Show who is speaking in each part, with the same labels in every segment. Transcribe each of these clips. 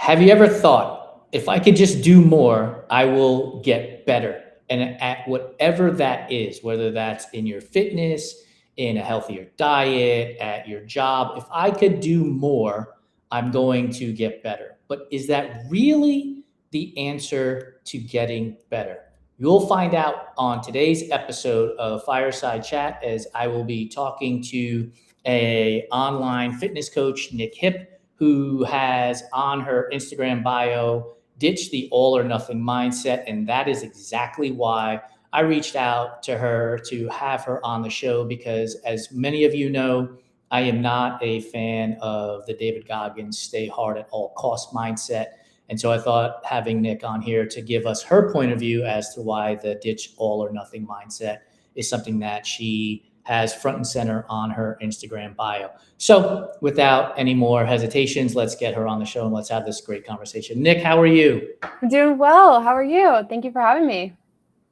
Speaker 1: Have you ever thought, if I could just do more, I will get better? And at whatever that is, whether that's in your fitness, in a healthier diet, at your job, if I could do more, I'm going to get better. But is that really the answer to getting better? You'll find out on today's episode of Fireside Chat, as I will be talking to a online fitness coach, Nic Hipp, who has on her Instagram bio, ditch the all or nothing mindset. And that is exactly why I reached out to her to have her on the show, because as many of you know, I am not a fan of the David Goggins stay hard at all cost mindset. And so I thought having Nic on here to give us her point of view as to why the ditch all or nothing mindset is something that she has front and center on her Instagram bio. So without any more hesitations, let's get her on the show and let's have this great conversation. Nic, how are you?
Speaker 2: I'm doing well. How are you? Thank you for having me.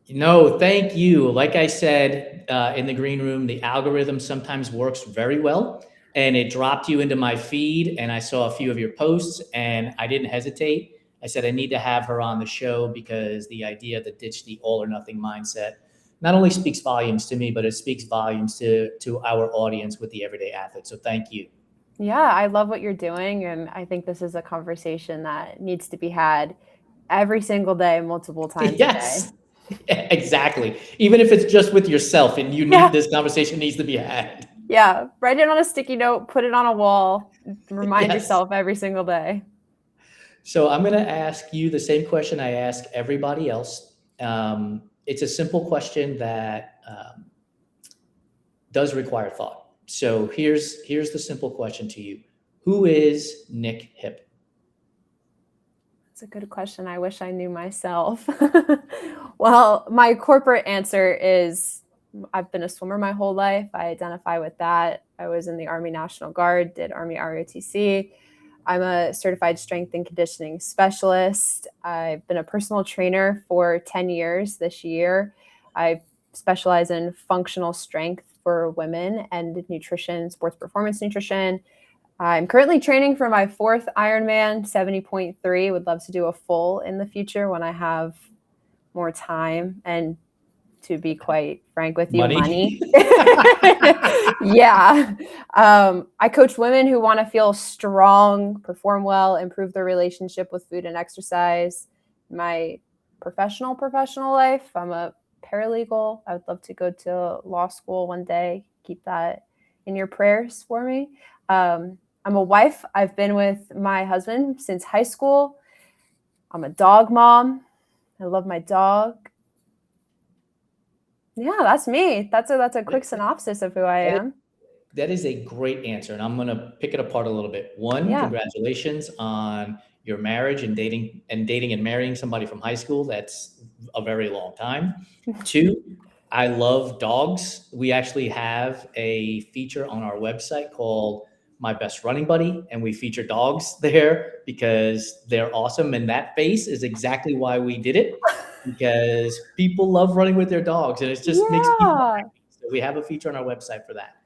Speaker 1: No, thank you. Like I said in the green room, the algorithm sometimes works very well, and it dropped you into my feed. And I saw a few of your posts, and I didn't hesitate. I said I need to have her on the show because the idea to ditch the all or nothing mindset not only speaks volumes to me, but it speaks volumes to our audience with the everyday athlete. So thank you.
Speaker 2: Yeah, I love what you're doing. And I think this is a conversation that needs to be had every single day, multiple times a day.
Speaker 1: Yes, exactly. Even if it's just with yourself, and you need
Speaker 2: Yeah.
Speaker 1: this conversation needs to be had.
Speaker 2: Yeah. Write it on a sticky note, put it on a wall, remind
Speaker 1: Yes.
Speaker 2: yourself every single day.
Speaker 1: So I'm going to ask you the same question I ask everybody else. It's a simple question that does require thought. So here's the simple question to you: who is Nic Hipp?
Speaker 2: That's a good question. I wish I knew myself. Well, my corporate answer is I've been a swimmer my whole life. I identify with that. I was in the Army National Guard, did Army ROTC. I'm a certified strength and conditioning specialist. I've been a personal trainer for 10 years this year. I specialize in functional strength for women and nutrition, sports performance nutrition. I'm currently training for my 4th Ironman, 70.3. Would love to do a full in the future when I have more time and, to be quite frank with you, money. Yeah. I coach women who want to feel strong, perform well, improve their relationship with food and exercise. My professional life, I'm a paralegal. I would love to go to law school one day. Keep that in your prayers for me. I'm a wife. I've been with my husband since high school. I'm a dog mom. I love my dog. Yeah, that's me. That's a quick synopsis of who I am.
Speaker 1: That is a great answer, and I'm going to pick it apart a little bit. One,
Speaker 2: Yeah.
Speaker 1: congratulations on your marriage and dating and marrying somebody from high school. That's a very long time. Two, I love dogs. We actually have a feature on our website called My Best Running Buddy, and we feature dogs there because they're awesome. And that face is exactly why we did it, because people love running with their dogs, and it just makes people
Speaker 2: Yeah.
Speaker 1: happy. So we have a feature on our website for that.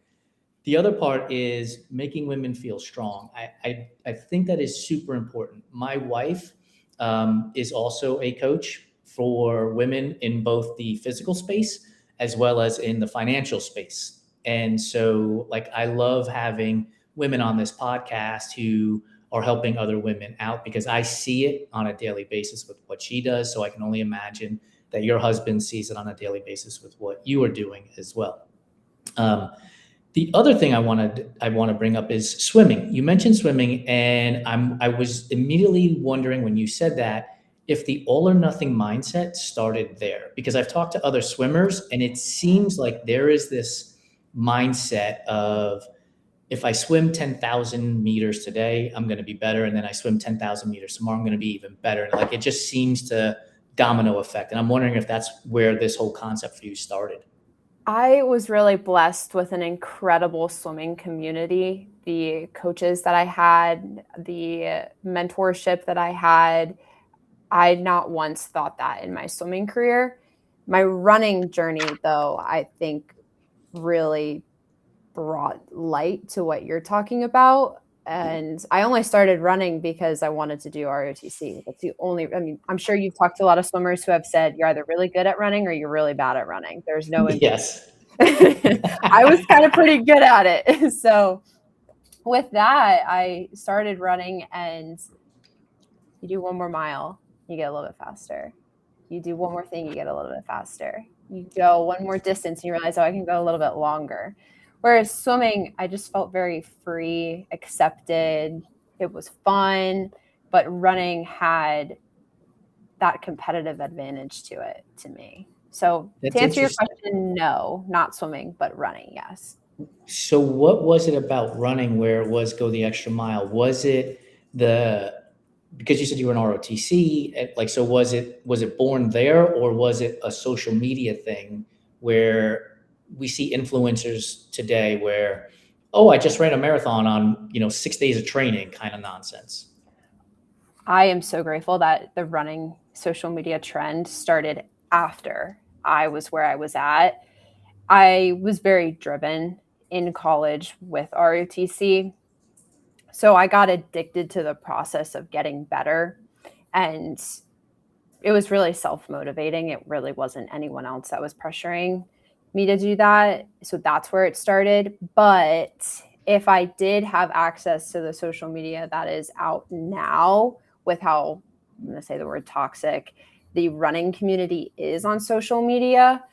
Speaker 1: The other part is making women feel strong. I think that is super important. My wife is also a coach for women in both the physical space as well as in the financial space. And so, like, I love having women on this podcast who are helping other women out because I see it on a daily basis with what she does. So I can only imagine that your husband sees it on a daily basis with what you are doing as well. The other thing I want to bring up is swimming. You mentioned swimming, and I was immediately wondering when you said that if the all or nothing mindset started there, because I've talked to other swimmers, and it seems like there is this mindset of, if I swim 10,000 meters today, I'm going to be better, and then I swim 10,000 meters tomorrow, I'm going to be even better. And like, it just seems to domino effect. And I'm wondering if that's where this whole concept for you started.
Speaker 2: I was really blessed with an incredible swimming community. The coaches that I had, the mentorship that I had not once thought that in my swimming career. My running journey, though, I think really brought light to what you're talking about. And I only started running because I wanted to do ROTC. That's the only, I mean, I'm sure you've talked to a lot of swimmers who have said you're either really good at running or you're really bad at running. There's no in
Speaker 1: Yes.
Speaker 2: I was kind of pretty good at it. So with that, I started running, and you do one more mile, you get a little bit faster. You do one more thing, you get a little bit faster. You go one more distance and you realize, oh, I can go a little bit longer. Whereas swimming, I just felt very free, accepted. It was fun, but running had that competitive advantage to it to me. So
Speaker 1: That's
Speaker 2: to answer your
Speaker 1: interesting.
Speaker 2: question, no, not swimming, but running, yes.
Speaker 1: So what was it about running where it was go the extra mile? Was it the because you said you were in ROTC, like so was it born there, or was it a social media thing where we see influencers today where, oh, I just ran a marathon on, 6 days of training kind of nonsense?
Speaker 2: I am so grateful that the running social media trend started after I was where I was at. I was very driven in college with ROTC. So I got addicted to the process of getting better. And it was really self-motivating. It really wasn't anyone else that was pressuring me to do that. So that's where it started. But if I did have access to the social media that is out now, with how I'm going to say the word toxic the running community is on social media,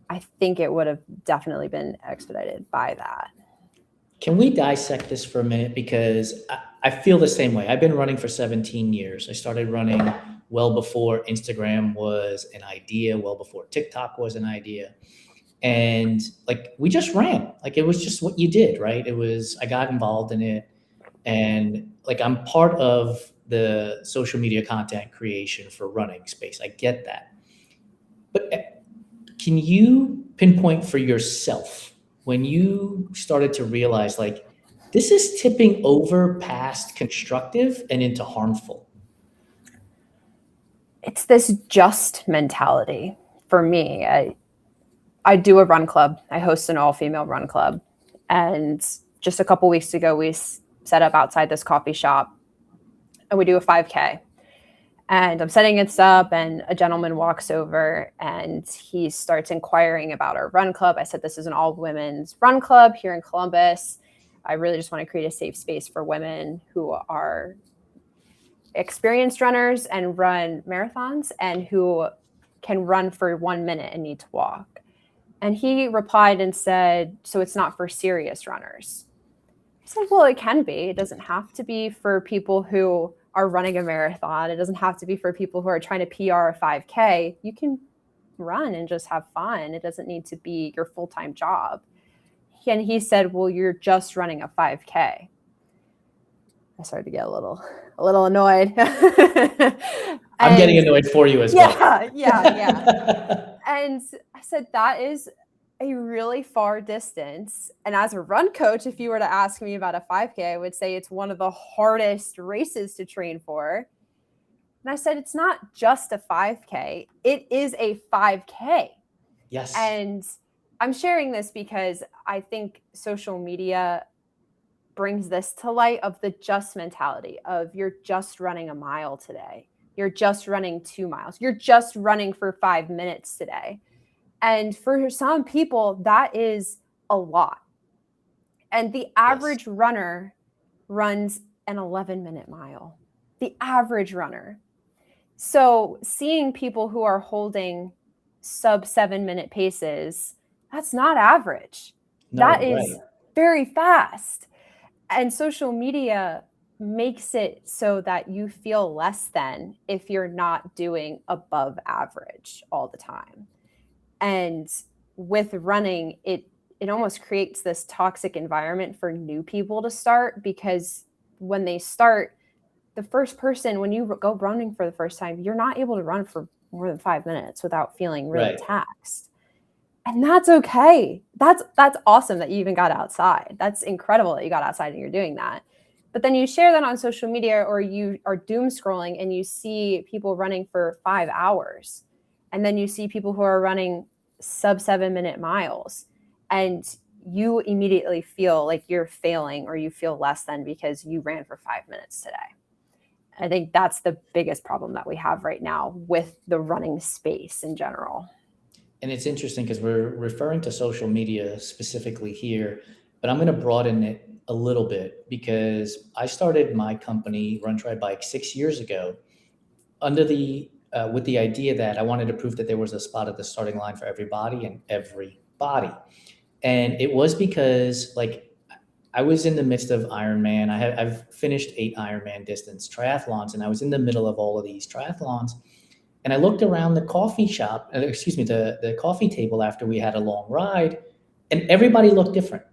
Speaker 2: I think it would have definitely been expedited by that.
Speaker 1: Can we dissect this for a minute? Because I feel the same way. I've been running for 17 years. I started running well before Instagram was an idea, well before TikTok was an idea. And like we just ran, like it was just what you did, right? It was, I got involved in it. And like I'm part of the social media content creation for running space. I get that. But can you pinpoint for yourself when you started to realize like this is tipping over past constructive and into harmful?
Speaker 2: It's this just mentality for me. I do a run club. I host an all-female run club. And just a couple weeks ago, we set up outside this coffee shop and we do a 5K. And I'm setting this up, and a gentleman walks over and he starts inquiring about our run club. I said, this is an all women's run club here in Columbus. I really just want to create a safe space for women who are experienced runners and run marathons and who can run for 1 minute and need to walk. And he replied and said, so it's not for serious runners. I said, well, it can be. It doesn't have to be for people who are running a marathon. It doesn't have to be for people who are trying to PR a 5K. You can run and just have fun. It doesn't need to be your full-time job. And he said, well, you're just running a 5K. I started to get a little annoyed.
Speaker 1: I'm getting annoyed for you as well.
Speaker 2: Yeah. And I said, that is a really far distance. And as a run coach, if you were to ask me about a 5K, I would say it's one of the hardest races to train for. And I said, it's not just a 5K. It is a 5K.
Speaker 1: Yes.
Speaker 2: And I'm sharing this because I think social media brings this to light of the just mentality of you're just running a mile today. You're just running 2 miles. You're just running for 5 minutes today. And for some people, that is a lot. And the average runner runs an 11-minute mile. The average runner. So seeing people who are holding sub 7-minute paces, that's not average.
Speaker 1: No,
Speaker 2: that is
Speaker 1: right.
Speaker 2: very fast. And social media makes it so that you feel less than if you're not doing above average all the time. And with running, it almost creates this toxic environment for new people to start, because when they start, the first person, when you go running for the first time, you're not able to run for more than 5 minutes without feeling really taxed. And that's okay. That's awesome that you even got outside. That's incredible that you got outside and you're doing that. But then you share that on social media, or you are doom scrolling and you see people running for 5 hours. And then you see people who are running sub 7-minute miles. And you immediately feel like you're failing or you feel less than because you ran for 5 minutes today. I think that's the biggest problem that we have right now with the running space in general.
Speaker 1: And it's interesting because we're referring to social media specifically here, but I'm going to broaden it a little bit because I started my company, Run Try Bike, 6 years ago under the with the idea that I wanted to prove that there was a spot at the starting line for everybody and everybody. And it was because like I was in the midst of Ironman. I've finished 8 Ironman distance triathlons, and I was in the middle of all of these triathlons. And I looked around the coffee shop, the coffee table after we had a long ride, and everybody looked different.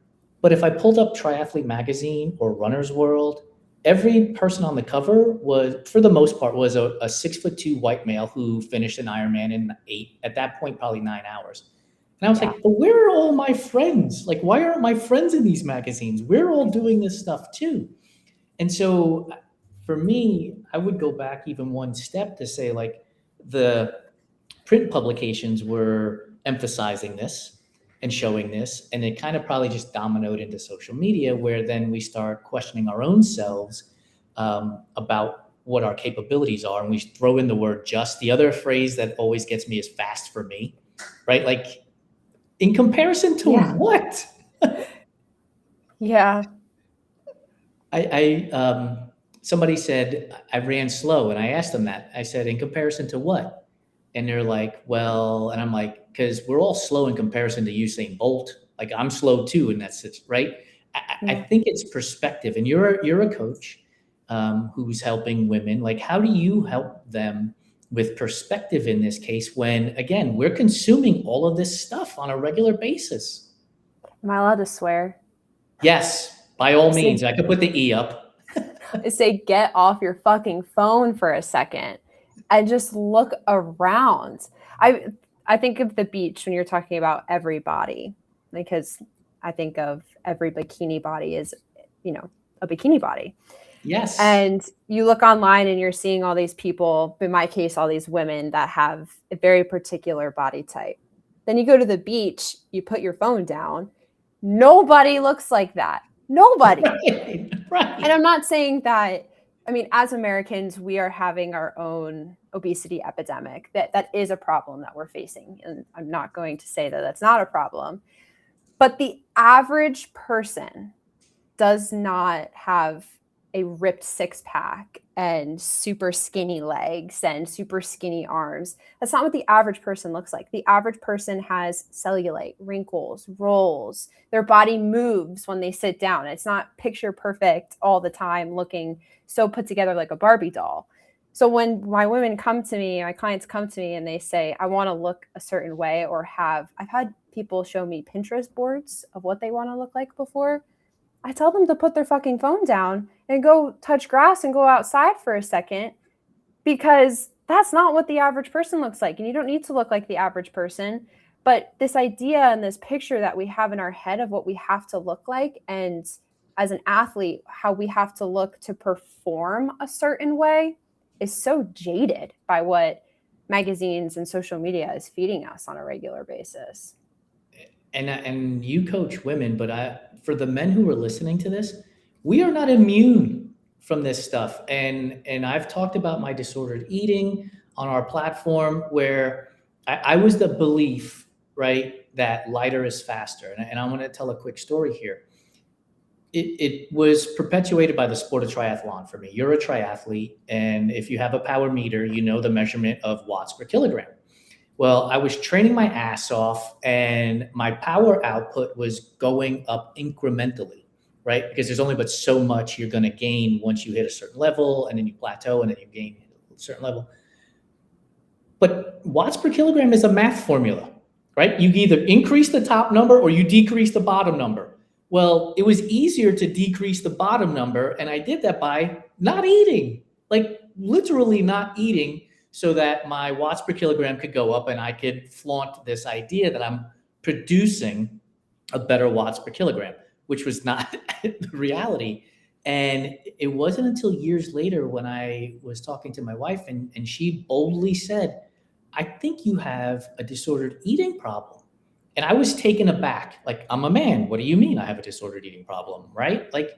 Speaker 1: But if I pulled up Triathlete Magazine or Runner's World, every person on the cover was, for the most part, was a 6'2" white male who finished an Ironman in 8, at that point, probably 9 hours. And I was like, but where are all my friends? Like, why aren't my friends in these magazines? We're all doing this stuff too. And so for me, I would go back even one step to say, like, the print publications were emphasizing this and showing this, and it kind of probably just dominoed into social media, where then we start questioning our own selves about what our capabilities are, and we throw in the word just. The other phrase that always gets me is fast for me, right? Like, in comparison to what?
Speaker 2: Yeah.
Speaker 1: Somebody said I ran slow, and I asked them that. I said, in comparison to what? And they're like, well, and I'm like, because we're all slow in comparison to Usain Bolt. Like, I'm slow too, and that's it, right? I think it's perspective, and you're a coach who's helping women. Like, how do you help them with perspective in this case when, again, we're consuming all of this stuff on a regular basis?
Speaker 2: Am I allowed to swear?
Speaker 1: Yes, by all means. I could put the E up.
Speaker 2: I say, get off your fucking phone for a second and just look around. I think of the beach when you're talking about everybody, because I think of every bikini body as, a bikini body.
Speaker 1: Yes.
Speaker 2: And you look online and you're seeing all these people, in my case, all these women that have a very particular body type. Then you go to the beach, you put your phone down. Nobody looks like that. Nobody.
Speaker 1: Right.
Speaker 2: And I'm not saying that, as Americans, we are having our own obesity epidemic. That is a problem that we're facing. And I'm not going to say that that's not a problem. But the average person does not have a ripped 6-pack and super skinny legs and super skinny arms. That's not what the average person looks like. The average person has cellulite, wrinkles, rolls. Their body moves when they sit down. It's not picture perfect all the time, looking so put together like a Barbie doll. So when my women come to me, my clients come to me and they say, I want to look a certain way, or I've had people show me Pinterest boards of what they want to look like before. I tell them to put their fucking phone down and go touch grass and go outside for a second, because that's not what the average person looks like. And you don't need to look like the average person. But this idea and this picture that we have in our head of what we have to look like, and as an athlete, how we have to look to perform a certain way, is so jaded by what magazines and social media is feeding us on a regular basis.
Speaker 1: And you coach women, but for the men who are listening to this, we are not immune from this stuff. And I've talked about my disordered eating on our platform, where I was the belief, right, that lighter is faster. And I want to tell a quick story here. It was perpetuated by the sport of triathlon for me. You're a triathlete, and if you have a power meter, you know the measurement of watts per kilogram. Well, I was training my ass off, and my power output was going up incrementally, right? Because there's only but so much you're going to gain once you hit a certain level, and then you plateau, and then you gain a certain level. But watts per kilogram is a math formula, right? You either increase the top number or you decrease the bottom number. Well, it was easier to decrease the bottom number, and I did that by not eating, like literally not eating, so that my watts per kilogram could go up and I could flaunt this idea that I'm producing a better watts per kilogram, which was not the reality. And it wasn't until years later when I was talking to my wife, and she boldly said, I think you have a disordered eating problem. And I was taken aback. Like, I'm a man. What do you mean I have a disordered eating problem, right? Like,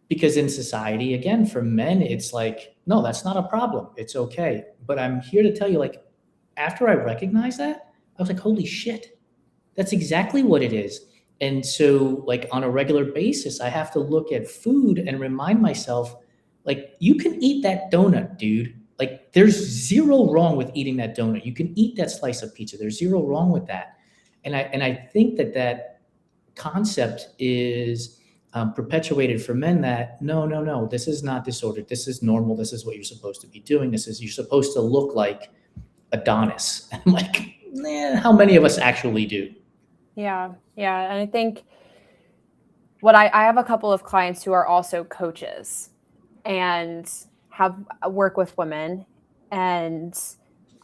Speaker 1: because in society, again, for men, it's like, no, that's not a problem. It's okay. But I'm here to tell you, like, after I recognized that, I was like, holy shit, that's exactly what it is. And so, like, on a regular basis, I have to look at food and remind myself, like, you can eat that donut, dude. Like, there's zero wrong with eating that donut. You can eat that slice of pizza. There's zero wrong with that. And I think that that concept is perpetuated for men that no, this is not disordered. This is normal. This is what you're supposed to be doing. You're supposed to look like Adonis. I'm like, how many of us actually do?
Speaker 2: Yeah. And I think I have a couple of clients who are also coaches and have work with women. And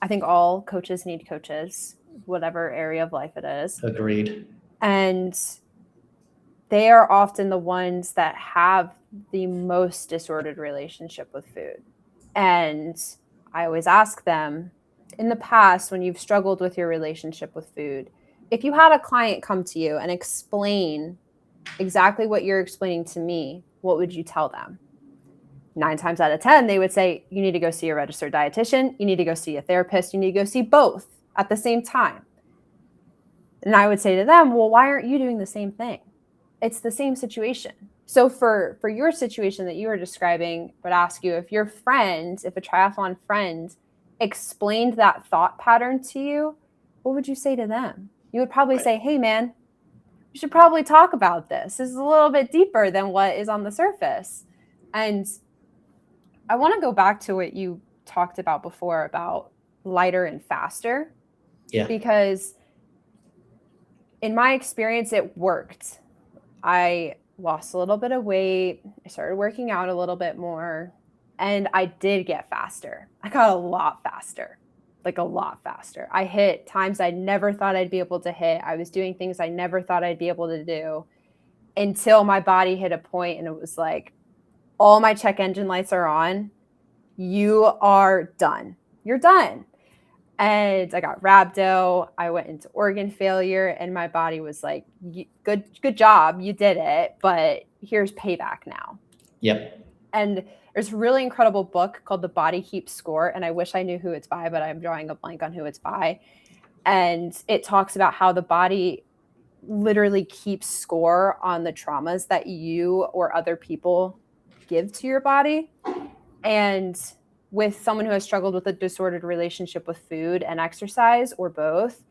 Speaker 2: I think all coaches need coaches, whatever area of life it is.
Speaker 1: Agreed.
Speaker 2: And they are often the ones that have the most disordered relationship with food. And I always ask them, in the past, when you've struggled with your relationship with food, if you had a client come to you and explain exactly what you're explaining to me, what would you tell them? 9 times out of 10, they would say, you need to go see a registered dietitian. You need to go see a therapist. You need to go see both at the same time. And I would say to them, well, why aren't you doing the same thing? It's the same situation. So for your situation that you were describing, I would ask you, if a triathlon friend explained that thought pattern to you, what would you say to them? You would probably say, hey, man, we should probably talk about this. This is a little bit deeper than what is on the surface. And I want to go back to what you talked about before about lighter and faster.
Speaker 1: Yeah.
Speaker 2: Because in my experience, it worked. I lost a little bit of weight. I started working out a little bit more, and I did get faster. I got a lot faster, like a lot faster. I hit times I never thought I'd be able to hit. I was doing things I never thought I'd be able to do until my body hit a point and it was like, all my check engine lights are on. You are done. You're done. And I got rhabdo. I went into organ failure, and my body was like, good job. You did it, but here's payback now.
Speaker 1: Yep.
Speaker 2: And there's a really incredible book called The Body Keeps Score. And I wish I knew who it's by, but I'm drawing a blank on who it's by. And it talks about how the body literally keeps score on the traumas that you or other people give to your body. And with someone who has struggled with a disordered relationship with food and exercise, or both,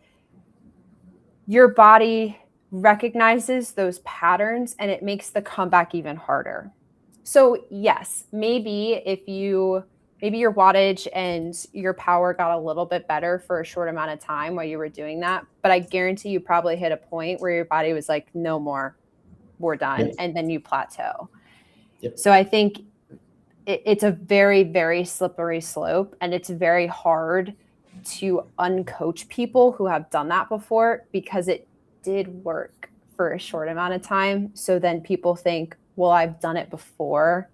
Speaker 2: your body recognizes those patterns and it makes the comeback even harder. So yes, maybe your wattage and your power got a little bit better for a short amount of time while you were doing that. But I guarantee you probably hit a point where your body was like, no more, we're done.
Speaker 1: Yep.
Speaker 2: And then you plateau.
Speaker 1: Yep.
Speaker 2: So I think it's a very, very slippery slope, and it's very hard to uncoach people who have done that before, because it did work for a short amount of time. So then people think, well, I've done it before,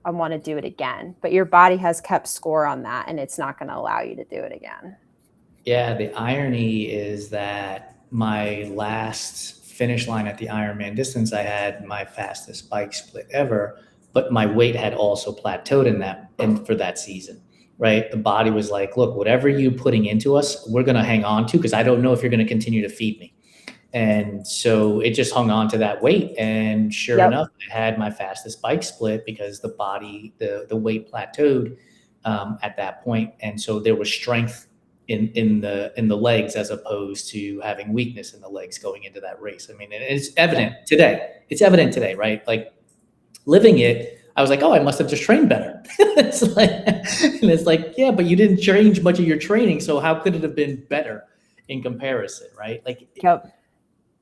Speaker 2: I want to do it again. But your body has kept score on that, and it's not going to allow you to do it again.
Speaker 1: Yeah, the irony is that my last finish line at the Ironman distance, I had my fastest bike split ever, but my weight had also plateaued for that season, right? The body was like, look, whatever you're putting into us, we're going to hang on to, because I don't know if you're going to continue to feed me. And so it just hung on to that weight. And sure enough, I had my fastest bike split because the the weight plateaued at that point. And so there was strength in the legs, as opposed to having weakness in the legs going into that race. I mean, it's evident today. It's evident today, right? Like, living it, I was like, oh, I must have just trained better. It's like, yeah, but you didn't change much of your training, so how could it have been better in comparison, right? Like,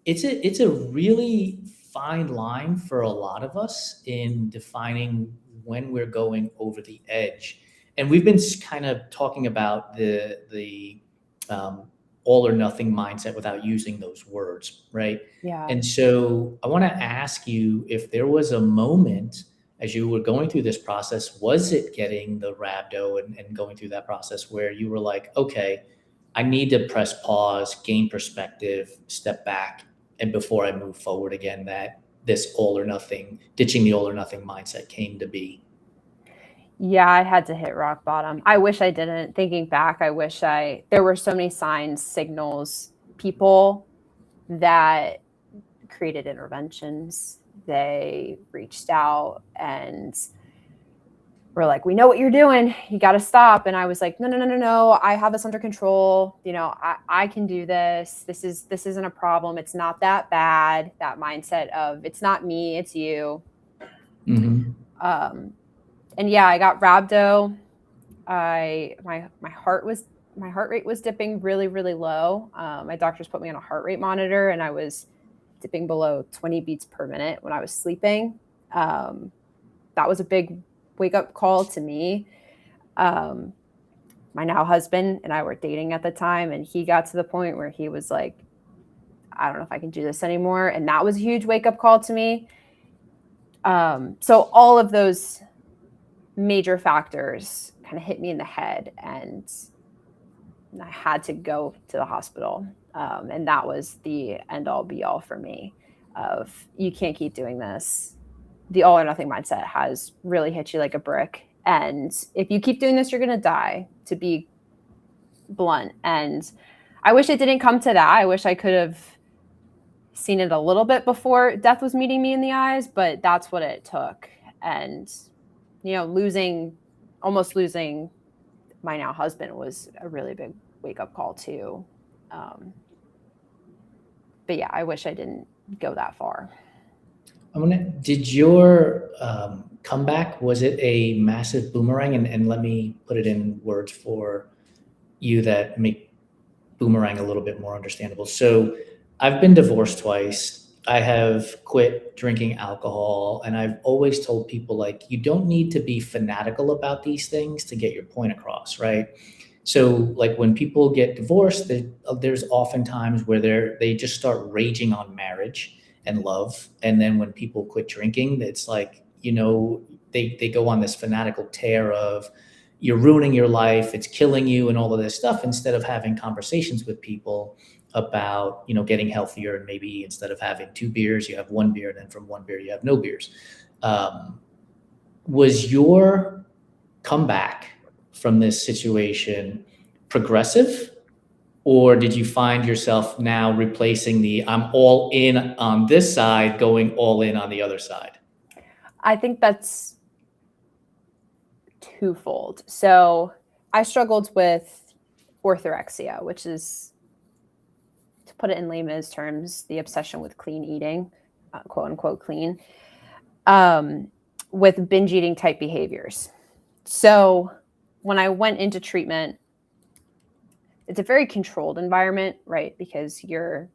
Speaker 1: it's a really fine line for a lot of us in defining when we're going over the edge. And we've been kind of talking about the all or nothing mindset without using those words, right?
Speaker 2: Yeah.
Speaker 1: And so I want to ask you if there was a moment as you were going through this process, was it getting the rhabdo and going through that process where you were like, okay, I need to press pause, gain perspective, step back, and before I move forward again, that this all or nothing, ditching the all or nothing mindset came to be?
Speaker 2: Yeah, I had to hit rock bottom. I wish I didn't. Thinking back, there were so many signs, signals, people that created interventions. They reached out and were like, we know what you're doing. You got to stop. And I was like, no. I have this under control. I can do this. This isn't a problem. It's not that bad. That mindset of it's not me, it's you.
Speaker 1: Mm-hmm.
Speaker 2: And yeah, I got rhabdo. My heart rate was dipping really, really low. My doctors put me on a heart rate monitor, and I was dipping below 20 beats per minute when I was sleeping. That was a big wake up call to me. My now husband and I were dating at the time, and he got to the point where he was like, I don't know if I can do this anymore. And that was a huge wake up call to me. So all of those major factors kind of hit me in the head, and I had to go to the hospital. And that was the end all be all for me of you can't keep doing this. The all or nothing mindset has really hit you like a brick. And if you keep doing this, you're going to die, to be blunt. And I wish it didn't come to that. I wish I could have seen it a little bit before death was meeting me in the eyes, but that's what it took. And, almost losing my now husband was a really big wake up call too. But yeah, I wish I didn't go that far.
Speaker 1: Did your comeback, was it a massive boomerang? And let me put it in words for you that make boomerang a little bit more understandable. So I've been divorced twice. I have quit drinking alcohol, and I've always told people, like, you don't need to be fanatical about these things to get your point across, right? So like when people get divorced, there's often times where they just start raging on marriage and love. And then when people quit drinking, it's like, they go on this fanatical tear of you're ruining your life, it's killing you, and all of this stuff, instead of having conversations with people about, getting healthier. And maybe instead of having 2 beers, you have 1 beer, and then from 1 beer, you have no beers. Was your comeback from this situation progressive, or did you find yourself now replacing the I'm all in on this side, going all in on the other side?
Speaker 2: I think that's twofold. So I struggled with orthorexia, which is, to put it in layman's terms, the obsession with clean eating, quote unquote clean, with binge eating type behaviors. So when I went into treatment, it's a very controlled environment, right? Because you're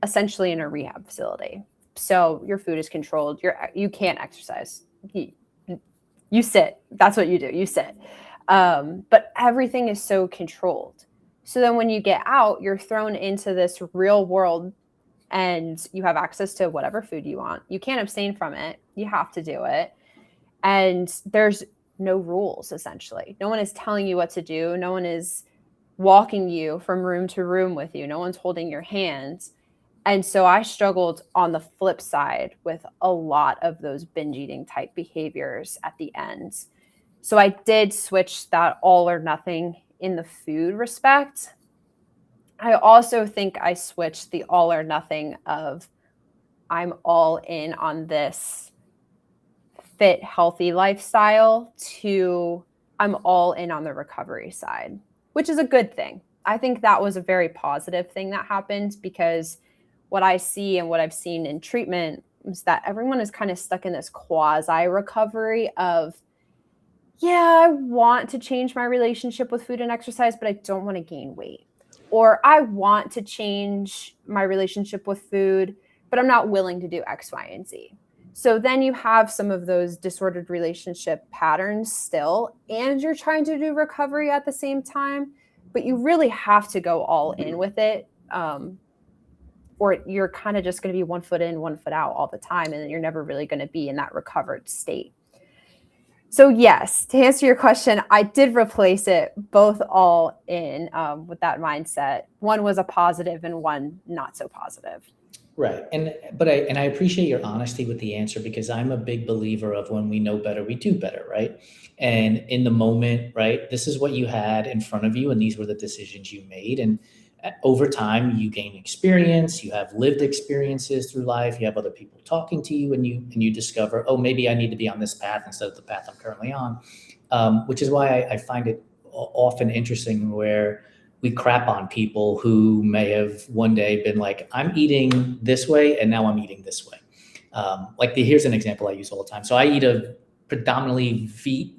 Speaker 2: essentially in a rehab facility. So your food is controlled. You can't exercise. You sit. That's what you do. You sit. But everything is so controlled. So then when you get out, you're thrown into this real world, and you have access to whatever food you want. You can't abstain from it. You have to do it. And there's no rules, essentially. No one is telling you what to do. No one is walking you from room to room with you. No one's holding your hands. And so I struggled on the flip side with a lot of those binge eating type behaviors at the end. So I did switch that all or nothing in the food respect. I also think I switched the all or nothing of I'm all in on this fit, healthy lifestyle to I'm all in on the recovery side, which is a good thing. I think that was a very positive thing that happened, because what I see and what I've seen in treatment is that everyone is kind of stuck in this quasi recovery of, yeah, I want to change my relationship with food and exercise, but I don't want to gain weight. Or I want to change my relationship with food, but I'm not willing to do X, Y, and Z. So then you have some of those disordered relationship patterns still, and you're trying to do recovery at the same time, but you really have to go all in with it. Or you're kind of just going to be 1 foot in, 1 foot out all the time, and then you're never really going to be in that recovered state. So yes, to answer your question, I did replace it both all in with that mindset. One was a positive and one not so positive.
Speaker 1: Right. I appreciate your honesty with the answer, because I'm a big believer of when we know better, we do better, right? And in the moment, right, this is what you had in front of you and these were the decisions you made, and over time you gain experience, you have lived experiences through life, you have other people talking to you, and you discover, oh, maybe I need to be on this path instead of the path I'm currently on. Which is why I find it often interesting where we crap on people who may have one day been like, I'm eating this way and now I'm eating this way. Here's an example I use all the time. So I eat a predominantly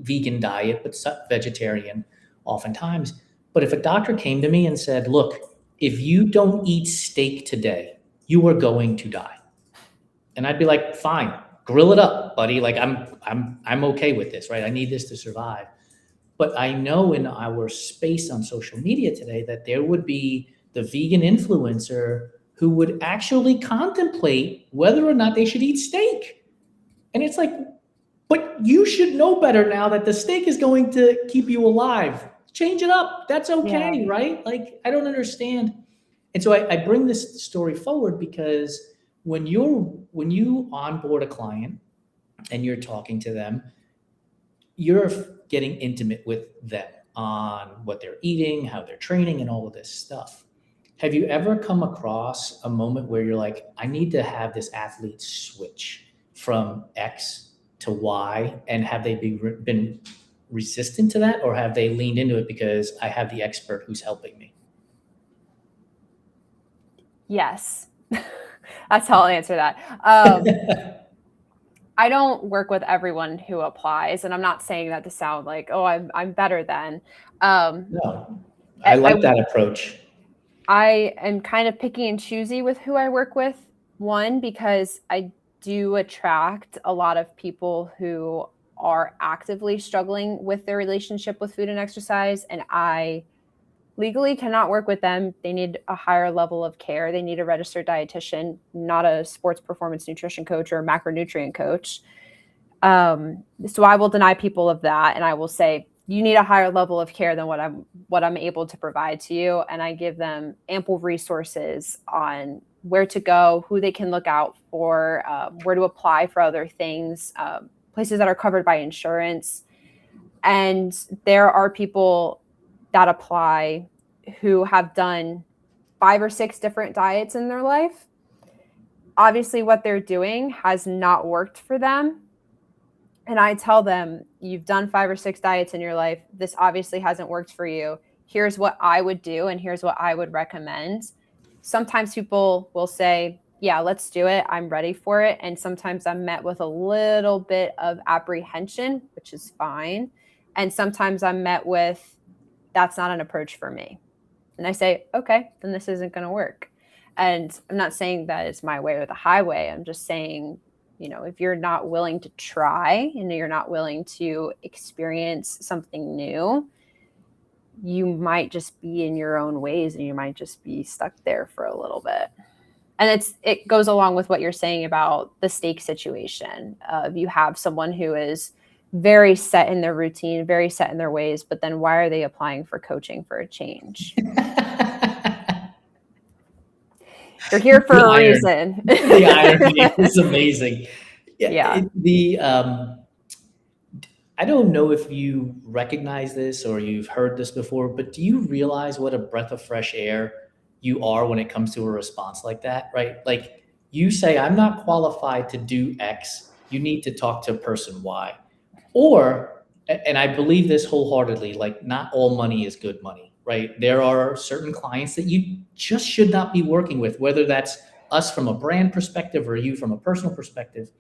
Speaker 1: vegan diet, but vegetarian oftentimes. But if a doctor came to me and said, look, if you don't eat steak today, you are going to die. And I'd be like, fine, grill it up, buddy. Like I'm okay with this, right? I need this to survive. But I know in our space on social media today that there would be the vegan influencer who would actually contemplate whether or not they should eat steak. And it's like, but you should know better now that the steak is going to keep you alive. Change it up. That's
Speaker 2: Yeah.
Speaker 1: okay, right? Like, I don't understand. And so I bring this story forward because when you onboard a client and you're talking to them, you're getting intimate with them on what they're eating, how they're training, and all of this stuff. Have you ever come across a moment where you're like, I need to have this athlete switch from X to Y? And have they been resistant to that, or have they leaned into it because I have the expert who's helping me?
Speaker 2: Yes. That's how I'll answer that. I don't work with everyone who applies, and I'm not saying that to sound like, oh, I'm better than.
Speaker 1: No, I like that approach.
Speaker 2: I am kind of picky and choosy with who I work with. One, because I do attract a lot of people who are actively struggling with their relationship with food and exercise, and I legally cannot work with them. They need a higher level of care. They need a registered dietitian, not a sports performance nutrition coach or a macronutrient coach. So I will deny people of that, and I will say, you need a higher level of care than what I'm able to provide to you. And I give them ample resources on where to go, who they can look out for, where to apply for other things, places that are covered by insurance. And there are people that apply who have done 5 or 6 different diets in their life. Obviously, what they're doing has not worked for them. And I tell them, you've done 5 or 6 diets in your life. This obviously hasn't worked for you. Here's what I would do, and here's what I would recommend. Sometimes people will say, yeah, let's do it. I'm ready for it. And sometimes I'm met with a little bit of apprehension, which is fine. And sometimes I'm met with, that's not an approach for me. And I say, okay, then this isn't going to work. And I'm not saying that it's my way or the highway. I'm just saying, if you're not willing to try and you're not willing to experience something new, you might just be in your own ways and you might just be stuck there for a little bit. And it goes along with what you're saying about the steak situation. You have someone who is very set in their routine, very set in their ways, but then why are they applying for coaching for a change? You're here for a reason.
Speaker 1: The irony is amazing.
Speaker 2: Yeah.
Speaker 1: I don't know if you recognize this or you've heard this before, but do you realize what a breath of fresh air you are when it comes to a response like that, right? Like, you say, I'm not qualified to do X, you need to talk to person Y. Or, and I believe this wholeheartedly, like, not all money is good money, right? There are certain clients that you just should not be working with, whether that's us from a brand perspective or you from a personal perspective.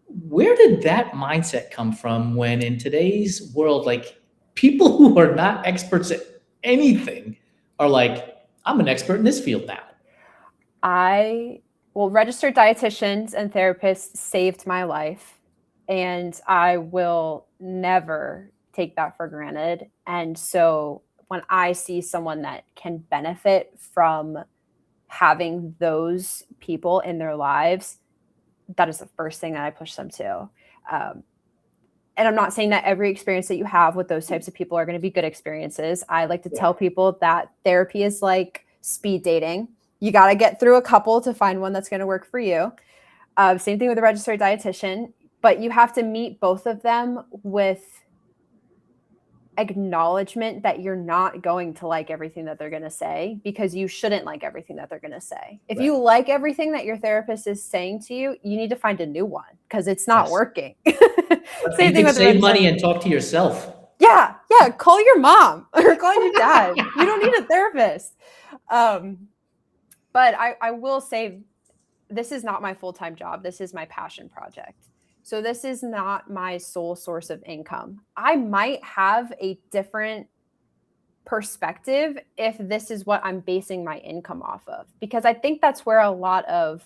Speaker 1: Where did that mindset come from when in today's world, like, people who are not experts at anything are like, I'm an expert in this field now?
Speaker 2: Registered dietitians and therapists saved my life, and I will never take that for granted. And so when I see someone that can benefit from having those people in their lives, that is the first thing that I push them to. and I'm not saying that every experience that you have with those types of people are going to be good experiences. I like to tell people that therapy is like speed dating. You got to get through a couple to find one that's going to work for you. Same thing with a registered dietitian, but you have to meet both of them with acknowledgement that you're not going to like everything that they're going to say, because you shouldn't like everything that they're going to say. If you like everything that your therapist is saying to you, you need to find a new one because it's not working.
Speaker 1: Same thing with save money and talk to yourself.
Speaker 2: Yeah. Call your mom or call your dad. You don't need a therapist. But I will say, this is not my full-time job. This is my passion project. So this is not my sole source of income. I might have a different perspective if this is what I'm basing my income off of, because I think that's where a lot of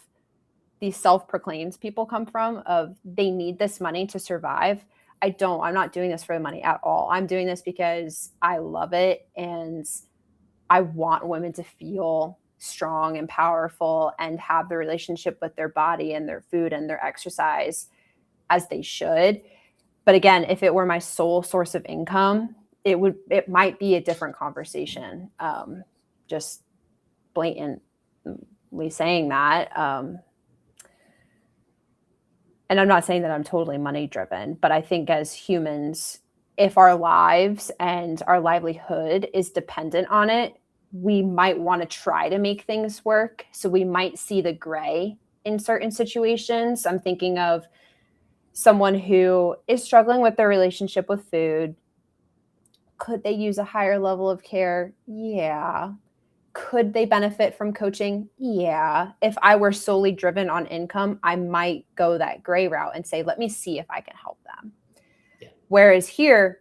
Speaker 2: these self-proclaimed people come from, of they need this money to survive. I'm not doing this for the money at all. I'm doing this because I love it and I want women to feel strong and powerful and have the relationship with their body and their food and their exercise as they should. But again, if it were my sole source of income, it might be a different conversation. Just blatantly saying that. And I'm not saying that I'm totally money driven, but I think as humans, if our lives and our livelihood is dependent on it, we might want to try to make things work. So we might see the gray in certain situations. I'm thinking of someone who is struggling with their relationship with food. Could they use a higher level of care? Yeah. Could they benefit from coaching? Yeah. If I were solely driven on income, I might go that gray route and say, let me see if I can help them. Yeah. Whereas here,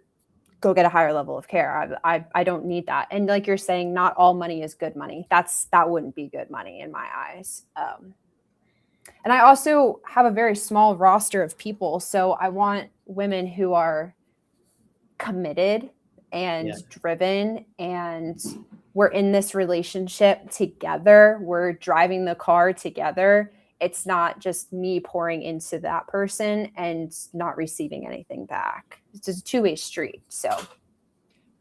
Speaker 2: go get a higher level of care. I don't need that. And like you're saying, not all money is good money. That wouldn't be good money in my eyes. And I also have a very small roster of people. So I want women who are committed and driven, and we're in this relationship together. We're driving the car together. It's not just me pouring into that person and not receiving anything back. It's just a two-way street. So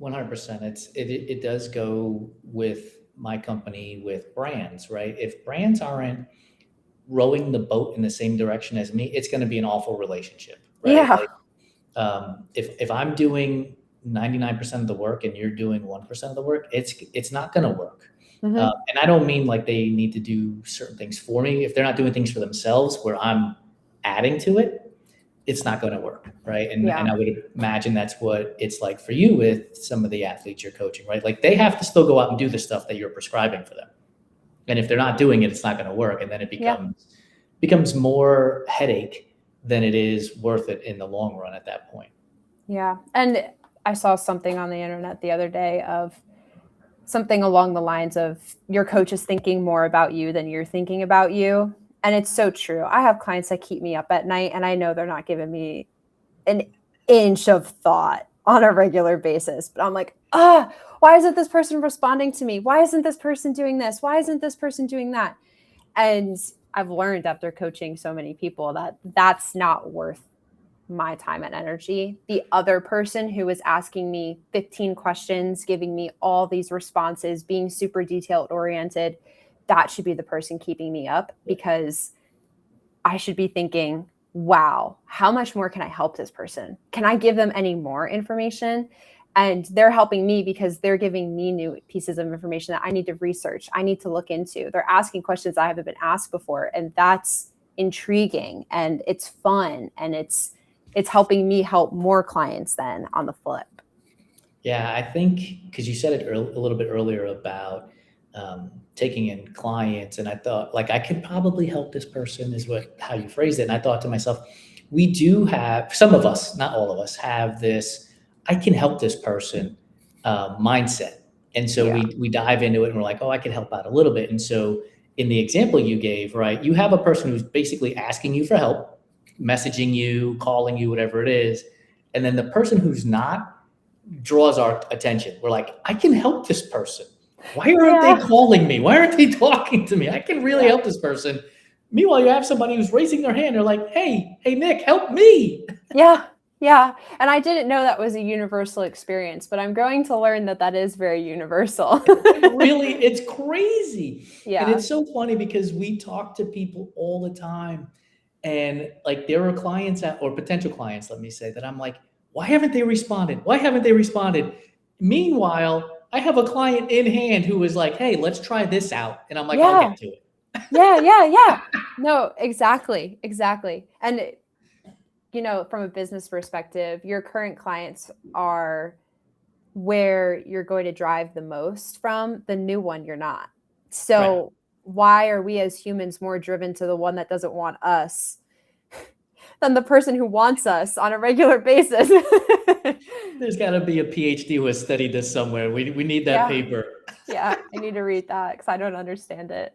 Speaker 1: 100%. It does go with my company with brands, right? If brands aren't rowing the boat in the same direction as me, it's going to be an awful relationship, right?
Speaker 2: Yeah.
Speaker 1: Like, if I'm doing 99% of the work and you're doing 1% of the work, it's not going to work. Mm-hmm. And I don't mean like they need to do certain things for me. If they're not doing things for themselves where I'm adding to it, it's not going to work, right? And I would imagine that's what it's like for you with some of the athletes you're coaching, right? Like they have to still go out and do the stuff that you're prescribing for them. And if they're not doing it, it's not going to work. And then it becomes more headache than it is worth it in the long run at that point.
Speaker 2: Yeah. And I saw something on the internet the other day of something along the lines of your coach is thinking more about you than you're thinking about you. And it's so true. I have clients that keep me up at night and I know they're not giving me an inch of thought on a regular basis. But I'm like, why isn't this person responding to me? Why isn't this person doing this? Why isn't this person doing that? And I've learned after coaching so many people that that's not worth my time and energy. The other person who is asking me 15 questions, giving me all these responses, being super detailed oriented, that should be the person keeping me up, because I should be thinking, wow, how much more can I help this person? Can I give them any more information? And they're helping me because they're giving me new pieces of information that I need to research, I need to look into. They're asking questions I haven't been asked before. And that's intriguing and it's fun. And it's helping me help more clients then on the flip.
Speaker 1: Yeah, I think because you said it a little bit earlier about taking in clients, and I thought like I could probably help this person is how you phrased it. And I thought to myself, we do have, some of us, not all of us, have this I can help this person mindset. And so we dive into it and we're like, oh, I can help out a little bit. And so in the example you gave, right, you have a person who's basically asking you for help, messaging you, calling you, whatever it is. And then the person who's not draws our attention. We're like, I can help this person. Why aren't they calling me? Why aren't they talking to me? I can really help this person. Meanwhile, you have somebody who's raising their hand. They're like, hey, Nic, help me.
Speaker 2: Yeah. Yeah, and I didn't know that was a universal experience, but I'm growing to learn that that is very universal.
Speaker 1: It's crazy. And
Speaker 2: Yeah.
Speaker 1: it's so funny because we talk to people all the time. And like there are clients or potential clients, let me say, that I'm like, why haven't they responded? Why haven't they responded? Meanwhile, I have a client in hand who is like, hey, let's try this out. And I'm like, I'll
Speaker 2: Yeah.
Speaker 1: get to it.
Speaker 2: Yeah. No, exactly. Exactly. And from a business perspective, your current clients are where you're going to drive the most from. The new one, you're not.
Speaker 1: Right.
Speaker 2: So why are we as humans more driven to the one that doesn't want us than the person who wants us on a regular basis?
Speaker 1: There's got to be a PhD who has studied this somewhere. We need that
Speaker 2: Yeah.
Speaker 1: paper.
Speaker 2: Yeah. I need to read that because I don't understand it.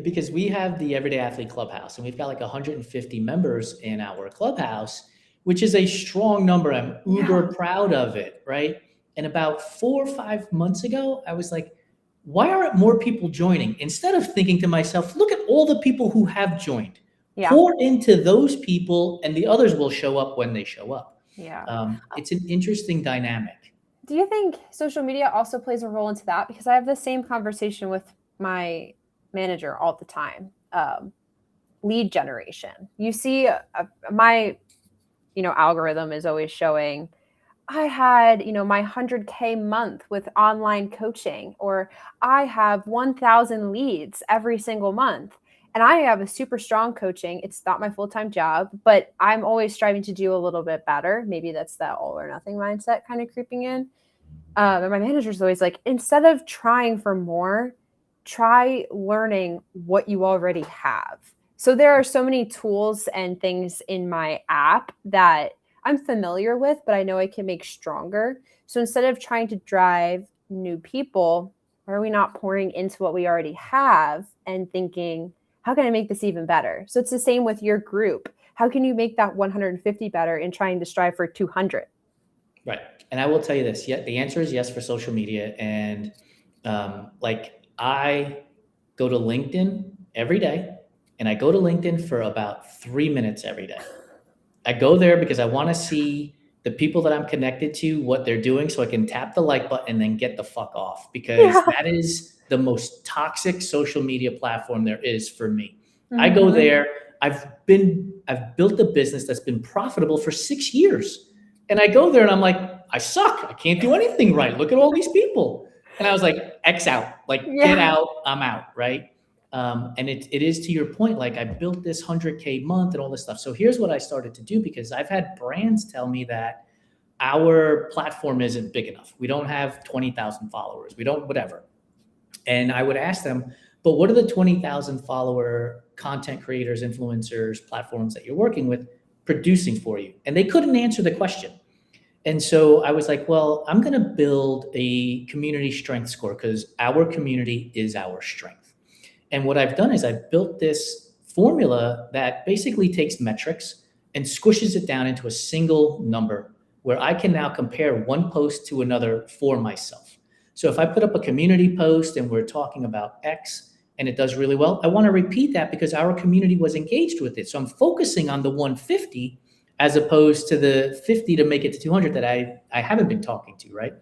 Speaker 1: Because we have the Everyday Athlete Clubhouse, and we've got like 150 members in our clubhouse, which is a strong number. I'm
Speaker 2: Yeah.
Speaker 1: uber proud of it, right? And about 4 or 5 months ago, I was like, why aren't more people joining? Instead of thinking to myself, look at all the people who have joined.
Speaker 2: Yeah.
Speaker 1: Pour into those people, and the others will show up when they show up.
Speaker 2: Yeah.
Speaker 1: It's an interesting dynamic.
Speaker 2: Do you think social media also plays a role into that? Because I have the same conversation with my manager all the time. Lead generation. You see, my algorithm is always showing I had my 100K month with online coaching, or I have 1,000 leads every single month. And I have a super strong coaching. It's not my full-time job, but I'm always striving to do a little bit better. Maybe that's that all or nothing mindset kind of creeping in. And my manager's always like, instead of trying for more, try learning what you already have. So there are so many tools and things in my app that I'm familiar with, but I know I can make stronger. So instead of trying to drive new people, why are we not pouring into what we already have and thinking, how can I make this even better? So it's the same with your group. How can you make that 150 better in trying to strive for 200?
Speaker 1: Right. And I will tell you this. Yeah, the answer is yes for social media. And like I go to LinkedIn every day, and I go to LinkedIn for about 3 minutes every day. I go there because I want to see the people that I'm connected to, what they're doing, so I can tap the like button and then get the fuck off, because
Speaker 2: Yeah.
Speaker 1: that is the most toxic social media platform there is for me. I go
Speaker 2: Mm-hmm.
Speaker 1: there. I've built a business that's been profitable for 6 years. And I go there and I'm like, I suck. I can't do anything right. Look at all these people. And I was like, X out, like get
Speaker 2: Yeah.
Speaker 1: out, I'm out, right? And it is to your point, like I built this 100K month and all this stuff. So here's what I started to do, because I've had brands tell me that our platform isn't big enough. We don't have 20,000 followers. We don't, whatever. And I would ask them, but what are the 20,000 follower content creators, influencers, platforms that you're working with producing for you? And they couldn't answer the question. And so I was like, well, I'm going to build a community strength score, because our community is our strength. And what I've done is I've built this formula that basically takes metrics and squishes it down into a single number, where I can now compare one post to another for myself. So if I put up a community post and we're talking about X and it does really well, I want to repeat that because our community was engaged with it. So I'm focusing on the 150 as opposed to the 50 to make it to 200 that I haven't been talking to, right?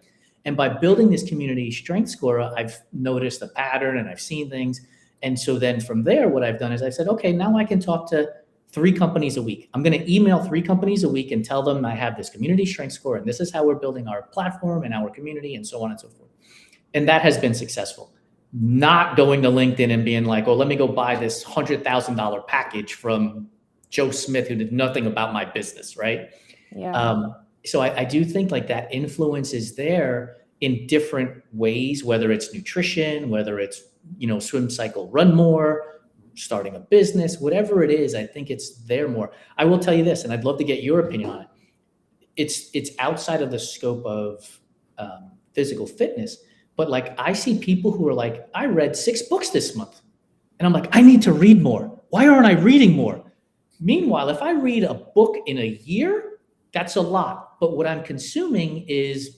Speaker 1: And by building this community strength score, I've noticed a pattern and I've seen things. And so then from there, what I've done is I said, okay, now I can talk to 3 companies a week. I'm going to email 3 companies a week and tell them I have this community strength score and this is how we're building our platform and our community and so on and so forth. And that has been successful. Not going to LinkedIn and being like, oh, let me go buy this $100,000 package from Joe Smith who did nothing about my business, right?
Speaker 2: Yeah.
Speaker 1: So I do think like that influence is there in different ways, whether it's nutrition, whether it's, swim, cycle, run more, starting a business, whatever it is, I think it's there more. I will tell you this, and I'd love to get your opinion on it. It's outside of the scope of physical fitness, but like I see people who are like, I read 6 books this month. And I'm like, I need to read more. Why aren't I reading more? Meanwhile, if I read a book in a year, that's a lot. But what I'm consuming is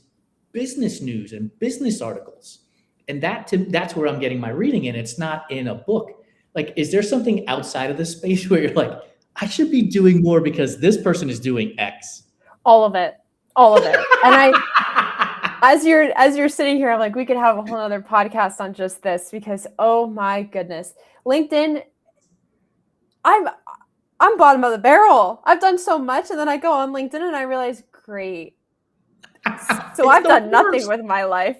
Speaker 1: business news and business articles. And that's where I'm getting my reading in. It's not in a book. Like, is there something outside of this space where you're like, I should be doing more because this person is doing X?
Speaker 2: All of it. And as you're sitting here, I'm like, we could have a whole other podcast on just this, because oh my goodness, LinkedIn, I'm bottom of the barrel. I've done so much, and then I go on LinkedIn and I realize, great, so I've done nothing with my life.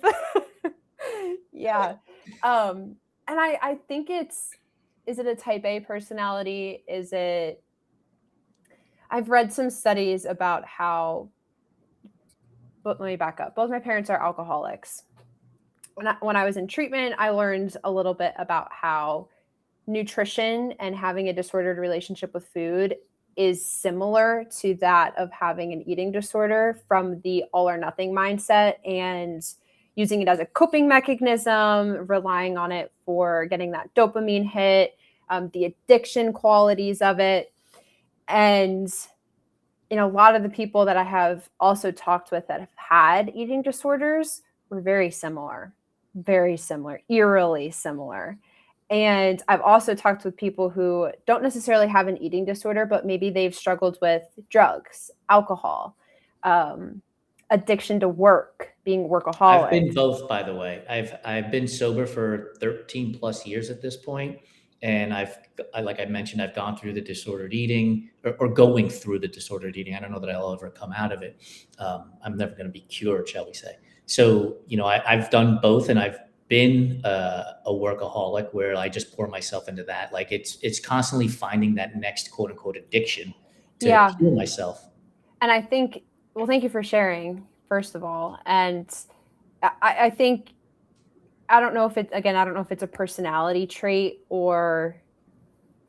Speaker 2: Yeah. And I think is it a type A personality? I've read some studies about how, but let me back up. Both my parents are alcoholics. When I was in treatment, I learned a little bit about how nutrition and having a disordered relationship with food is similar to that of having an eating disorder, from the all or nothing mindset and using it as a coping mechanism, relying on it for getting that dopamine hit, the addiction qualities of it. And a lot of the people that I have also talked with that have had eating disorders were very similar, eerily similar. And I've also talked with people who don't necessarily have an eating disorder, but maybe they've struggled with drugs, alcohol, addiction to work, being workaholic.
Speaker 1: I've been both, by the way. I've been sober for 13 plus years at this point, and like I mentioned, I've gone through the disordered eating, or going through the disordered eating. I don't know that I'll ever come out of it. I'm never going to be cured, shall we say? So, I've done both, and I've been a workaholic where I just pour myself into that. Like it's constantly finding that next quote unquote addiction to heal myself.
Speaker 2: And I think, well, thank you for sharing, first of all. And I think, I don't know if it's a personality trait or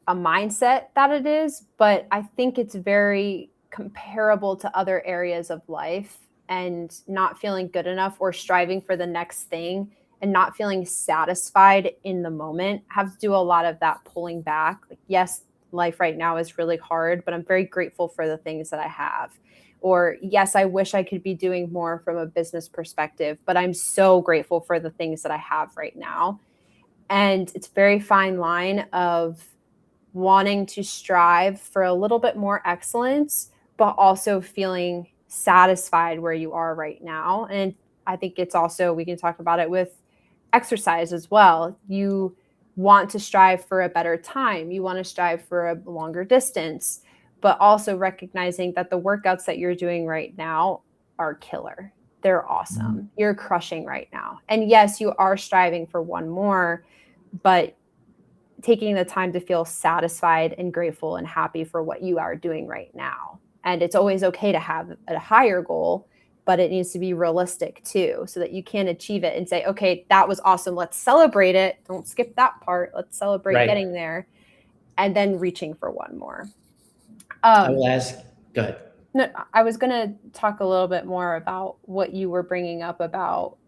Speaker 2: a mindset that it is, but I think it's very comparable to other areas of life, and not feeling good enough or striving for the next thing and not feeling satisfied in the moment have to do a lot of that pulling back. Like, yes, life right now is really hard, but I'm very grateful for the things that I have. Or yes, I wish I could be doing more from a business perspective, but I'm so grateful for the things that I have right now. And it's a very fine line of wanting to strive for a little bit more excellence, but also feeling satisfied where you are right now. And I think it's also, we can talk about it with exercise as well. You want to strive for a better time. You want to strive for a longer distance, but also recognizing that the workouts that you're doing right now are killer. They're awesome. Mm-hmm. You're crushing right now. And yes, you are striving for one more, but taking the time to feel satisfied and grateful and happy for what you are doing right now. And it's always okay to have a higher goal, but it needs to be realistic too, so that you can achieve it and say, okay, that was awesome. Let's celebrate it. Don't skip that part. Let's celebrate getting there, and then reaching for one more.
Speaker 1: I will ask, go ahead.
Speaker 2: No, I was going to talk a little bit more about what you were bringing up about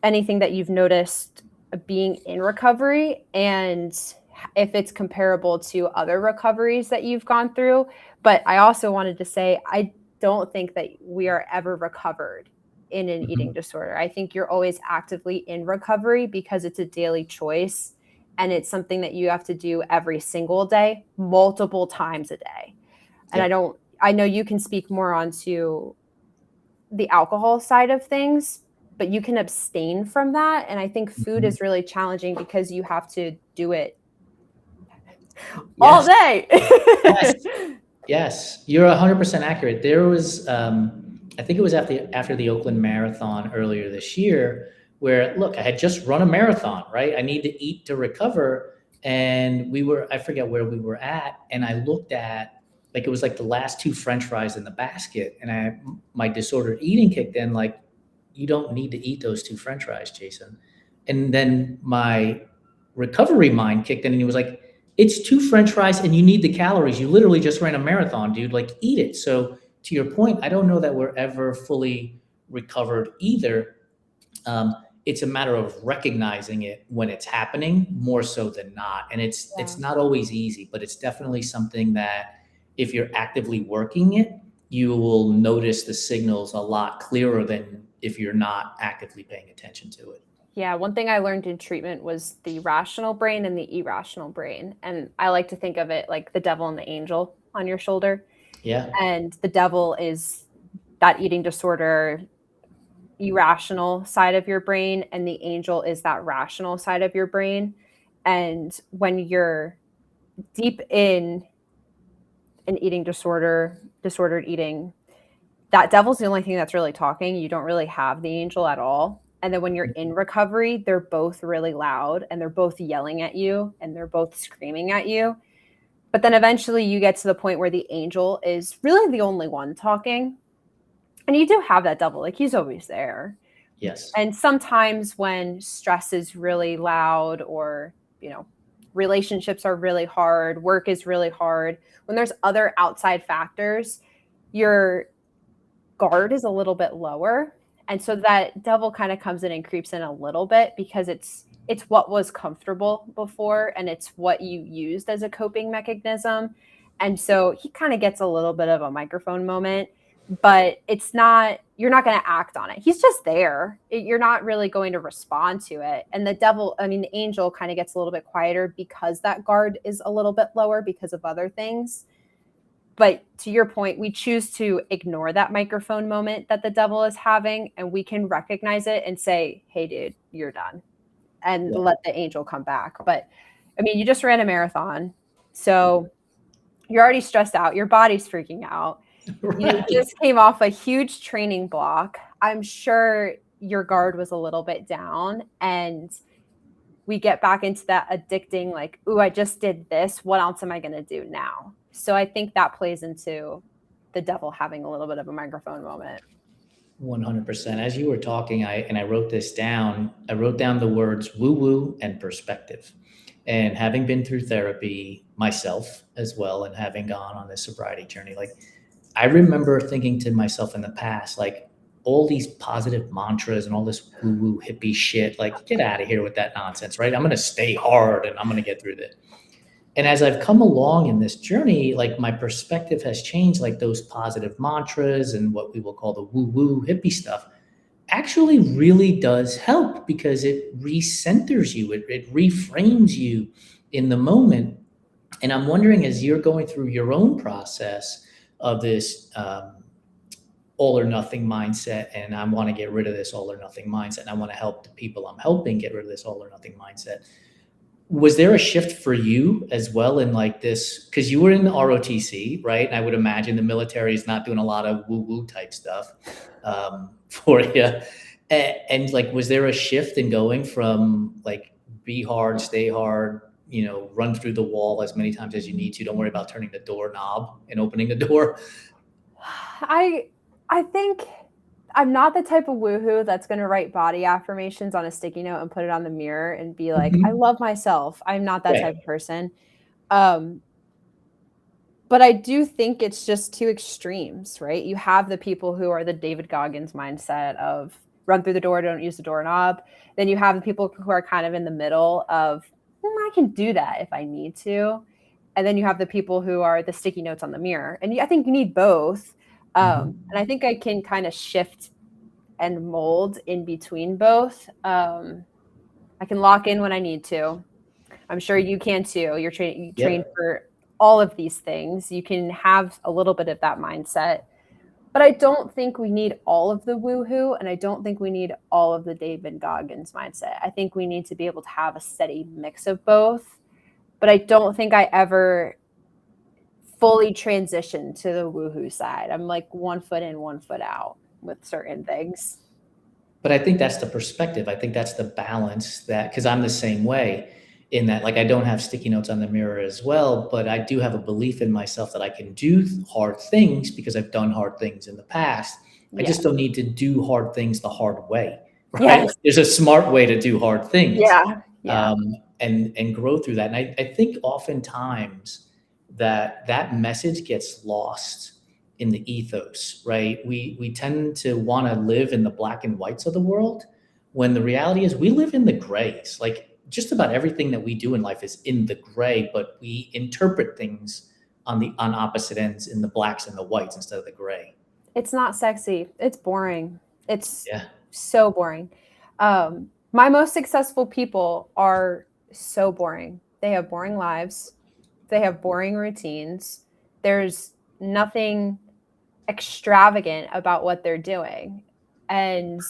Speaker 2: anything that you've noticed being in recovery, and if it's comparable to other recoveries that you've gone through. But I also wanted to say, I don't think that we are ever recovered in an eating disorder. I think you're always actively in recovery, because it's a daily choice, and it's something that you have to do every single day, multiple times a day. And I know you can speak more onto the alcohol side of things, but you can abstain from that. And I think food is really challenging, because you have to do it all day.
Speaker 1: Yes, you're 100% accurate. There was, I think it was after the Oakland Marathon earlier this year, where, look, I had just run a marathon, right? I need to eat to recover. And I forget where we were at. And I looked at, like, it was like the last 2 French fries in the basket. And my disordered eating kicked in, like, you don't need to eat those 2 French fries, Jason. And then my recovery mind kicked in, and he was like, it's 2 French fries and you need the calories. You literally just ran a marathon, dude. Like, eat it. So to your point, I don't know that we're ever fully recovered either. It's a matter of recognizing it when it's happening, more so than not. And it's not always easy, but it's definitely something that if you're actively working it, you will notice the signals a lot clearer than if you're not actively paying attention to it.
Speaker 2: Yeah, one thing I learned in treatment was the rational brain and the irrational brain. And I like to think of it like the devil and the angel on your shoulder.
Speaker 1: Yeah.
Speaker 2: And the devil is that eating disorder, irrational side of your brain, and the angel is that rational side of your brain. And when you're deep in an eating disorder, disordered eating, that devil's the only thing that's really talking. You don't really have the angel at all. And then when you're in recovery, they're both really loud and they're both yelling at you and they're both screaming at you. But then eventually you get to the point where the angel is really the only one talking. And you do have that devil, like he's always there.
Speaker 1: Yes.
Speaker 2: And sometimes when stress is really loud or, relationships are really hard, work is really hard, when there's other outside factors, your guard is a little bit lower. And so that devil kind of comes in and creeps in a little bit because it's what was comfortable before and it's what you used as a coping mechanism. And so he kind of gets a little bit of a microphone moment, but you're not going to act on it. He's just there. You're not really going to respond to it. And the angel kind of gets a little bit quieter because that guard is a little bit lower because of other things. But to your point, we choose to ignore that microphone moment that the devil is having, and we can recognize it and say, hey, dude, you're done, and let the angel come back. But you just ran a marathon. So you're already stressed out. Your body's freaking out.
Speaker 1: Right.
Speaker 2: You just came off a huge training block. I'm sure your guard was a little bit down, and we get back into that addicting, like, ooh, I just did this. What else am I going to do now? So I think that plays into the devil having a little bit of a microphone moment.
Speaker 1: 100%. As you were talking, I wrote this down. I wrote down the words woo woo and perspective. And having been through therapy myself as well, and having gone on this sobriety journey, like I remember thinking to myself in the past, like all these positive mantras and all this woo woo hippie shit, like get out of here with that nonsense, right? I'm going to stay hard and I'm going to get through this. And as I've come along in this journey, like my perspective has changed, like those positive mantras and what we will call the woo woo hippie stuff actually really does help because it recenters you, it reframes you in the moment. And I'm wondering, as you're going through your own process of this all or nothing mindset, and I want to get rid of this all or nothing mindset, and I want to help the people I'm helping get rid of this all or nothing mindset. Was there a shift for you as well in like this? Because you were in the ROTC, right? And I would imagine the military is not doing a lot of woo-woo type stuff for you. And like, was there a shift in going from like be hard, stay hard, run through the wall as many times as you need to. Don't worry about turning the doorknob and opening the door.
Speaker 2: I think I'm not the type of woohoo that's going to write body affirmations on a sticky note and put it on the mirror and be like, I love myself. I'm not that type of person. But I do think it's just two extremes, right? You have the people who are the David Goggins mindset of run through the door, don't use the doorknob. Then you have the people who are kind of in the middle of, I can do that if I need to. And then you have the people who are the sticky notes on the mirror. And I think you need both. And I think I can kind of shift and mold in between both. I can lock in when I need to. I'm sure you can too. You train for all of these things. You can have a little bit of that mindset. But I don't think we need all of the woohoo, and I don't think we need all of the David Goggins mindset. I think we need to be able to have a steady mix of both. But I don't think I ever fully transitioned to the woohoo side. I'm like 1 foot in, 1 foot out with certain things.
Speaker 1: But I think that's the perspective. I think that's the balance that, because I'm the same way in that, like, I don't have sticky notes on the mirror as well, but I do have a belief in myself that I can do hard things because I've done hard things in the past. I just don't need to do hard things the hard way, right?
Speaker 2: Yes.
Speaker 1: There's a smart way to do hard things.
Speaker 2: Yeah.
Speaker 1: And grow through that. And I think oftentimes that message gets lost in the ethos, right? We tend to want to live in the black and whites of the world when the reality is we live in the grays. Like just about everything that we do in life is in the gray, but we interpret things on opposite ends in the blacks and the whites instead of the gray.
Speaker 2: It's not sexy. It's boring. It's so boring. My most successful people are so boring. They have boring lives. They have boring routines. There's nothing extravagant about what they're doing. And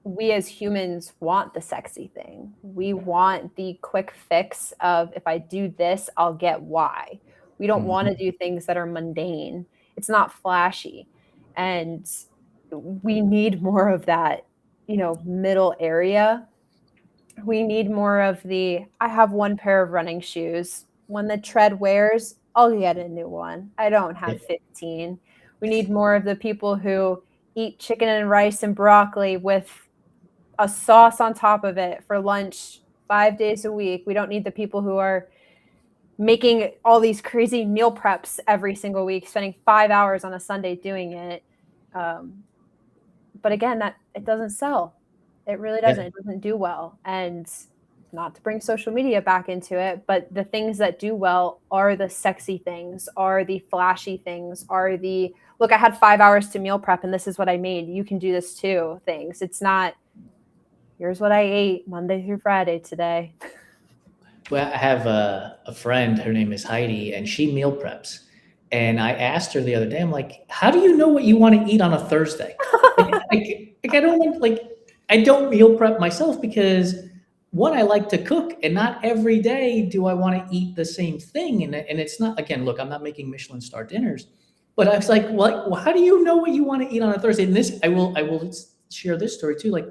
Speaker 2: we as humans want the sexy thing. We want the quick fix of if I do this, I'll get Y. We don't want to
Speaker 1: Mhm.
Speaker 2: do things that are mundane. It's not flashy. And we need more of that, middle area. We need more of the I have one pair of running shoes. When the tread wears, I'll get a new one. I don't
Speaker 1: Yeah.
Speaker 2: have 15. We need more of the people who eat chicken and rice and broccoli with a sauce on top of it for lunch 5 days a week. We don't need the people who are making all these crazy meal preps every single week, spending 5 hours on a Sunday doing it. But again, that it doesn't sell. It really doesn't.
Speaker 1: Yeah.
Speaker 2: It doesn't do well. And not to bring social media back into it, but the things that do well are the sexy things, are the flashy things, are the look, I had 5 hours to meal prep and this is what I made. You can do this too things. It's not here's what I ate Monday through Friday today.
Speaker 1: Well, I have a friend, her name is Heidi, and she meal preps. And I asked her the other day, I'm like, how do you know what you want to eat on a Thursday? I don't like, I don't meal prep myself because one, I like to cook, and not every day do I want to eat the same thing. And it's not, again, look, I'm not making Michelin star dinners, but I was like, well, how do you know what you want to eat on a Thursday? And this, I will share this story too. Like,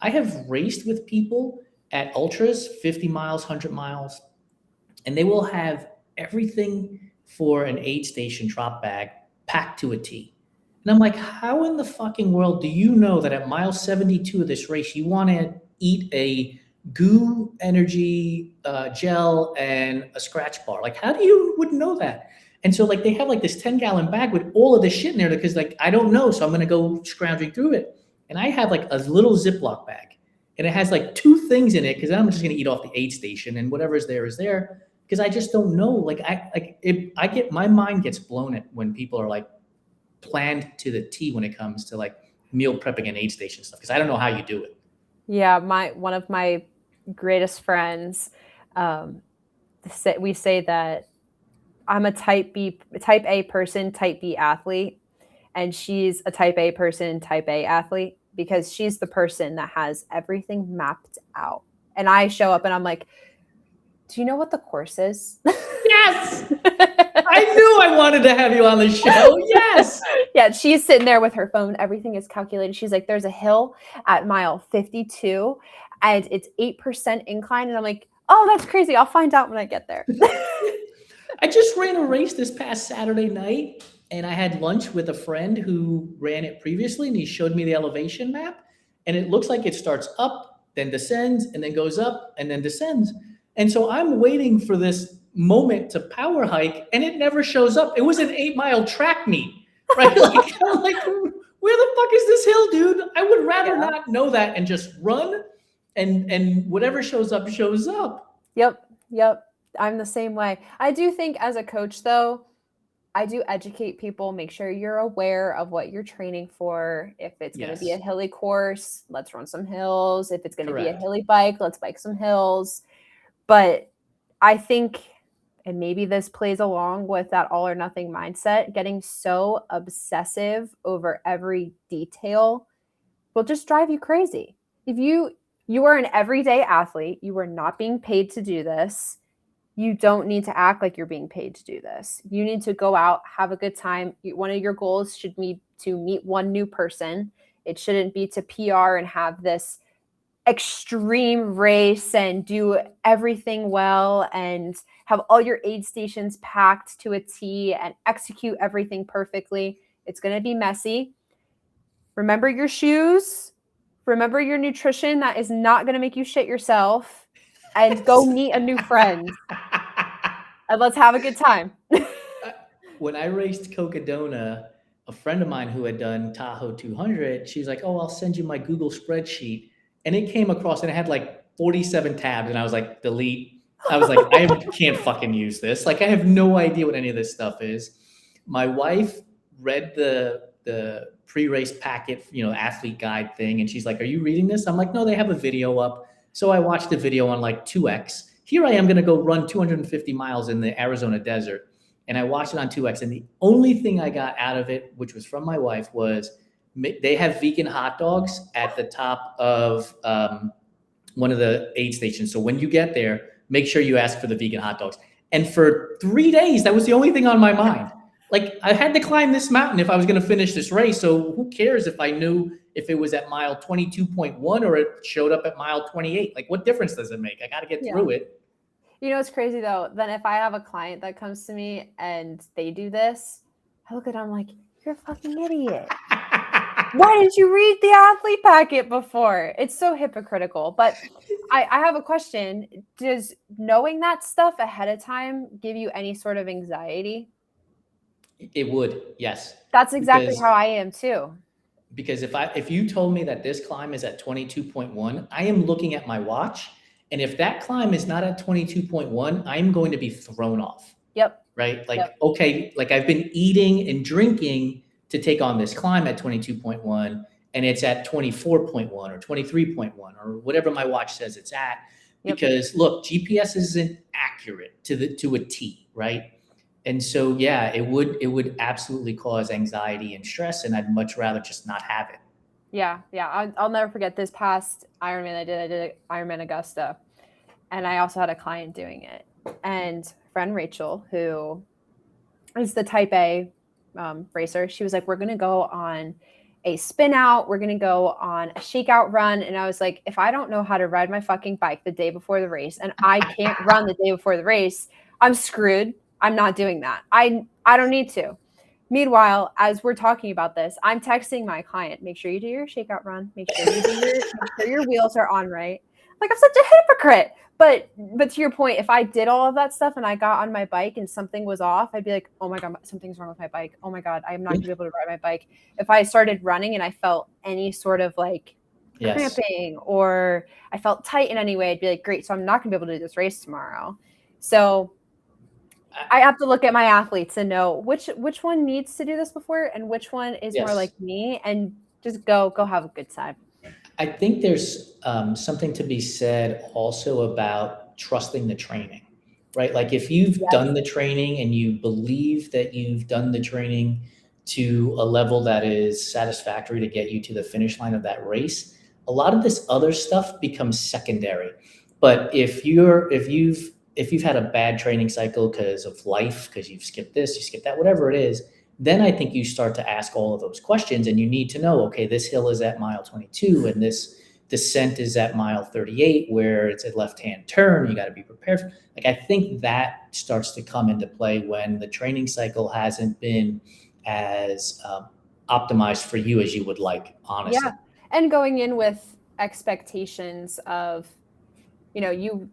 Speaker 1: I have raced with people at ultras, 50 miles, 100 miles, and they will have everything for an aid station drop bag packed to a T. And I'm like, how in the fucking world do you know that at mile 72 of this race, you want to eat a goo energy gel and a scratch bar? Like, how do you would know that? And so like they have like this 10-gallon bag with all of this shit in there because like I don't know, so I'm gonna go scrounging through it. And I have like a little Ziploc bag, and it has like two things in it because I'm just gonna eat off the aid station, and whatever is there because I just don't know. Like I get my mind gets blown at when people are like planned to the T when it comes to like meal prepping and aid station stuff because I don't know how you do it.
Speaker 2: Yeah, one of my greatest friends, we say that I'm a type A person, type B athlete, and she's a type A person, type A athlete because she's the person that has everything mapped out. And I show up and I'm like, do you know what the course is?
Speaker 1: Yes, I knew I wanted to have you on the show. Yes.
Speaker 2: Yeah, she's sitting there with her phone. Everything is calculated. She's like, there's a hill at mile 52 and it's 8% incline. And I'm like, oh, that's crazy. I'll find out when I get there.
Speaker 1: I just ran a race this past Saturday night, and I had lunch with a friend who ran it previously, and he showed me the elevation map, and it looks like it starts up, then descends, and then goes up, and then descends. And so I'm waiting for this moment to power hike, and it never shows up. It was an 8-mile track meet, right? Like, I'm like, where the fuck is this hill, dude? I would rather not know that and just run, and whatever shows up shows up.
Speaker 2: Yep. I'm the same way. I do think as a coach, though, I do educate people, make sure you're aware of what you're training for. If it's going to be a
Speaker 1: Yes,
Speaker 2: hilly course, let's run some hills. If it's going to be a
Speaker 1: correct.
Speaker 2: hilly bike, let's bike some hills. But I think, and maybe this plays along with that all or nothing mindset, getting so obsessive over every detail will just drive you crazy. If you are an everyday athlete, you are not being paid to do this. You don't need to act like you're being paid to do this. You need to go out, have a good time. One of your goals should be to meet one new person. It shouldn't be to PR and have this extreme race and do everything well and have all your aid stations packed to a T and execute everything perfectly. It's going to be messy. Remember your shoes. Remember your nutrition. That is not going to make you shit yourself. And go meet a new friend. And let's have a good time.
Speaker 1: When I raced Cocodona, a friend of mine who had done Tahoe 200, she's like, "Oh, I'll send you my Google spreadsheet," and it came across and it had like 47 tabs, and I was like, "Delete." I was like, "I can't fucking use this. Like, I have no idea what any of this stuff is." My wife read the pre-race packet, athlete guide thing. And she's like, are you reading this? I'm like, no, they have a video up. So I watched the video on like 2X. Here I am going to go run 250 miles in the Arizona desert. And I watched it on 2X. And the only thing I got out of it, which was from my wife, was they have vegan hot dogs at the top of one of the aid stations. So when you get there, make sure you ask for the vegan hot dogs. And for 3 days, that was the only thing on my mind. Like, I had to climb this mountain if I was going to finish this race. So who cares if I knew if it was at mile 22.1 or it showed up at mile 28? Like, what difference does it make? I got to get through it.
Speaker 2: It's crazy though. Then if I have a client that comes to me and they do this, I look at them like, you're a fucking idiot. Why didn't you read the athlete packet before? It's so hypocritical. But I have a question. Does knowing that stuff ahead of time give you any sort of anxiety?
Speaker 1: It would, yes.
Speaker 2: That's exactly how I am too.
Speaker 1: Because if you told me that this climb is at 22.1, I am looking at my watch. And if that climb is not at 22.1, I'm going to be thrown off.
Speaker 2: Yep.
Speaker 1: Right? Like, okay, like I've been eating and drinking to take on this climb at 22.1, and it's at 24.1 or 23.1 or whatever my watch says it's at. Because look, GPS isn't accurate to a T, right? And so, yeah, it would absolutely cause anxiety and stress, and I'd much rather just not have it.
Speaker 2: Yeah. I'll never forget this past Ironman I did Ironman Augusta, and I also had a client doing it. And friend Rachel, who is the type A racer, she was like, we're going to go on a spin out. We're going to go on a shakeout run. And I was like, if I don't know how to ride my fucking bike the day before the race and I can't run the day before the race, I'm screwed. I'm not doing that. I don't need to. Meanwhile, as we're talking about this, I'm texting my client, make sure you do your shakeout run. Make sure your wheels are on right. Like, I'm such a hypocrite. But to your point, if I did all of that stuff and I got on my bike and something was off, I'd be like, oh my God, something's wrong with my bike. Oh my God, I'm not going to be able to ride my bike. If I started running and I felt any sort of like cramping or I felt tight in any way, I'd be like, great, so I'm not going to be able to do this race tomorrow. So I have to look at my athletes and know which one needs to do this before and which one is more like me, and just go have a good time.
Speaker 1: I think there's something to be said also about trusting the training, right? Like, if you've done the training and you believe that you've done the training to a level that is satisfactory to get you to the finish line of that race, a lot of this other stuff becomes secondary. But if you've had a bad training cycle because of life, because you've skipped this, you skipped that, whatever it is, then I think you start to ask all of those questions, and you need to know, okay, this hill is at mile 22 and this descent is at mile 38 where it's a left-hand turn. You got to be prepared. Like, I think that starts to come into play when the training cycle hasn't been as optimized for you as you would like, honestly.
Speaker 2: Yeah. And going in with expectations of, you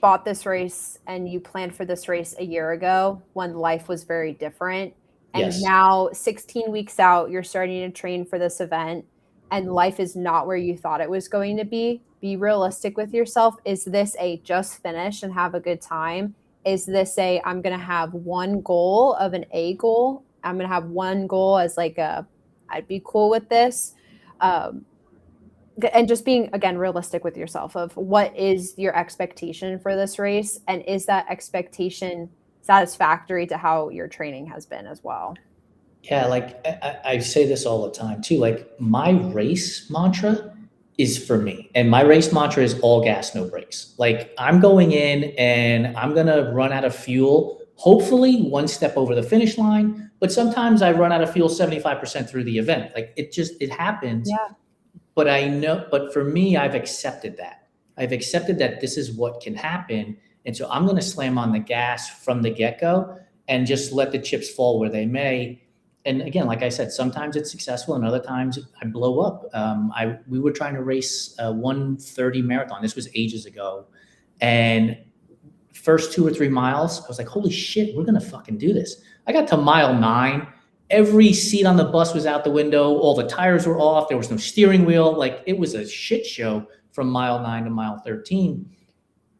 Speaker 2: bought this race and you planned for this race a year ago when life was very different. And now 16 weeks out, you're starting to train for this event and life is not where you thought it was going to be. Be realistic with yourself. Is this a just finish and have a good time? Is this a, I'm going to have one goal of an A goal? I'm going to have one goal as like I'd be cool with this. And just being, again, realistic with yourself of what is your expectation for this race, and is that expectation satisfactory to how your training has been as well?
Speaker 1: Yeah, like I say this all the time too. Like, my race mantra is for me, and my race mantra is all gas, no brakes. Like, I'm going in and I'm gonna run out of fuel, hopefully one step over the finish line, but sometimes I run out of fuel 75% through the event. Like, it happens.
Speaker 2: Yeah.
Speaker 1: But for me, I've accepted that. I've accepted that this is what can happen. And so I'm going to slam on the gas from the get-go and just let the chips fall where they may. And again, like I said, sometimes it's successful and other times I blow up. We were trying to race a 1:30 marathon. This was ages ago. And first 2 or 3 miles, I was like, holy shit, we're going to fucking do this. I got to mile 9. Every seat on the bus was out the window. All the tires were off. There was no steering wheel. Like, it was a shit show from mile 9 to mile 13.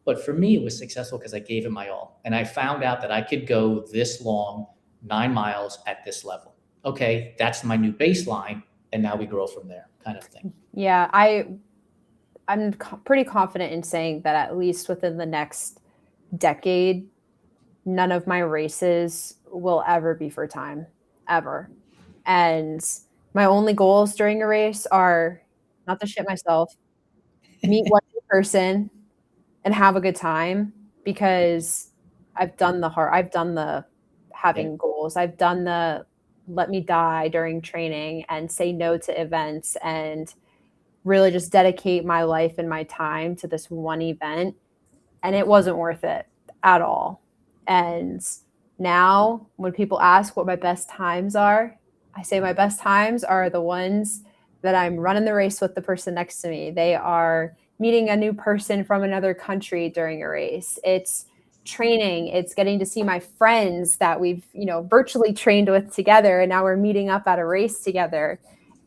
Speaker 1: But for me, it was successful because I gave it my all. And I found out that I could go this long, 9 miles at this level. okay, that's my new baseline. And now we grow from there, kind of thing.
Speaker 2: Yeah, I'm pretty confident in saying that at least within the next decade, none of my races will ever be for time, ever. And my only goals during a race are not to shit myself, meet one new person, and have a good time, because I've done the
Speaker 1: Yeah.
Speaker 2: having goals. I've done the let me die during training and say no to events and really just dedicate my life and my time to this one event. And it wasn't worth it at all. And now when people ask what my best times are, I say my best times are the ones that I'm running the race with the person next to me. They are meeting a new person from another country during a race. It's training. It's getting to see my friends that we've, virtually trained with together, and now we're meeting up at a race together.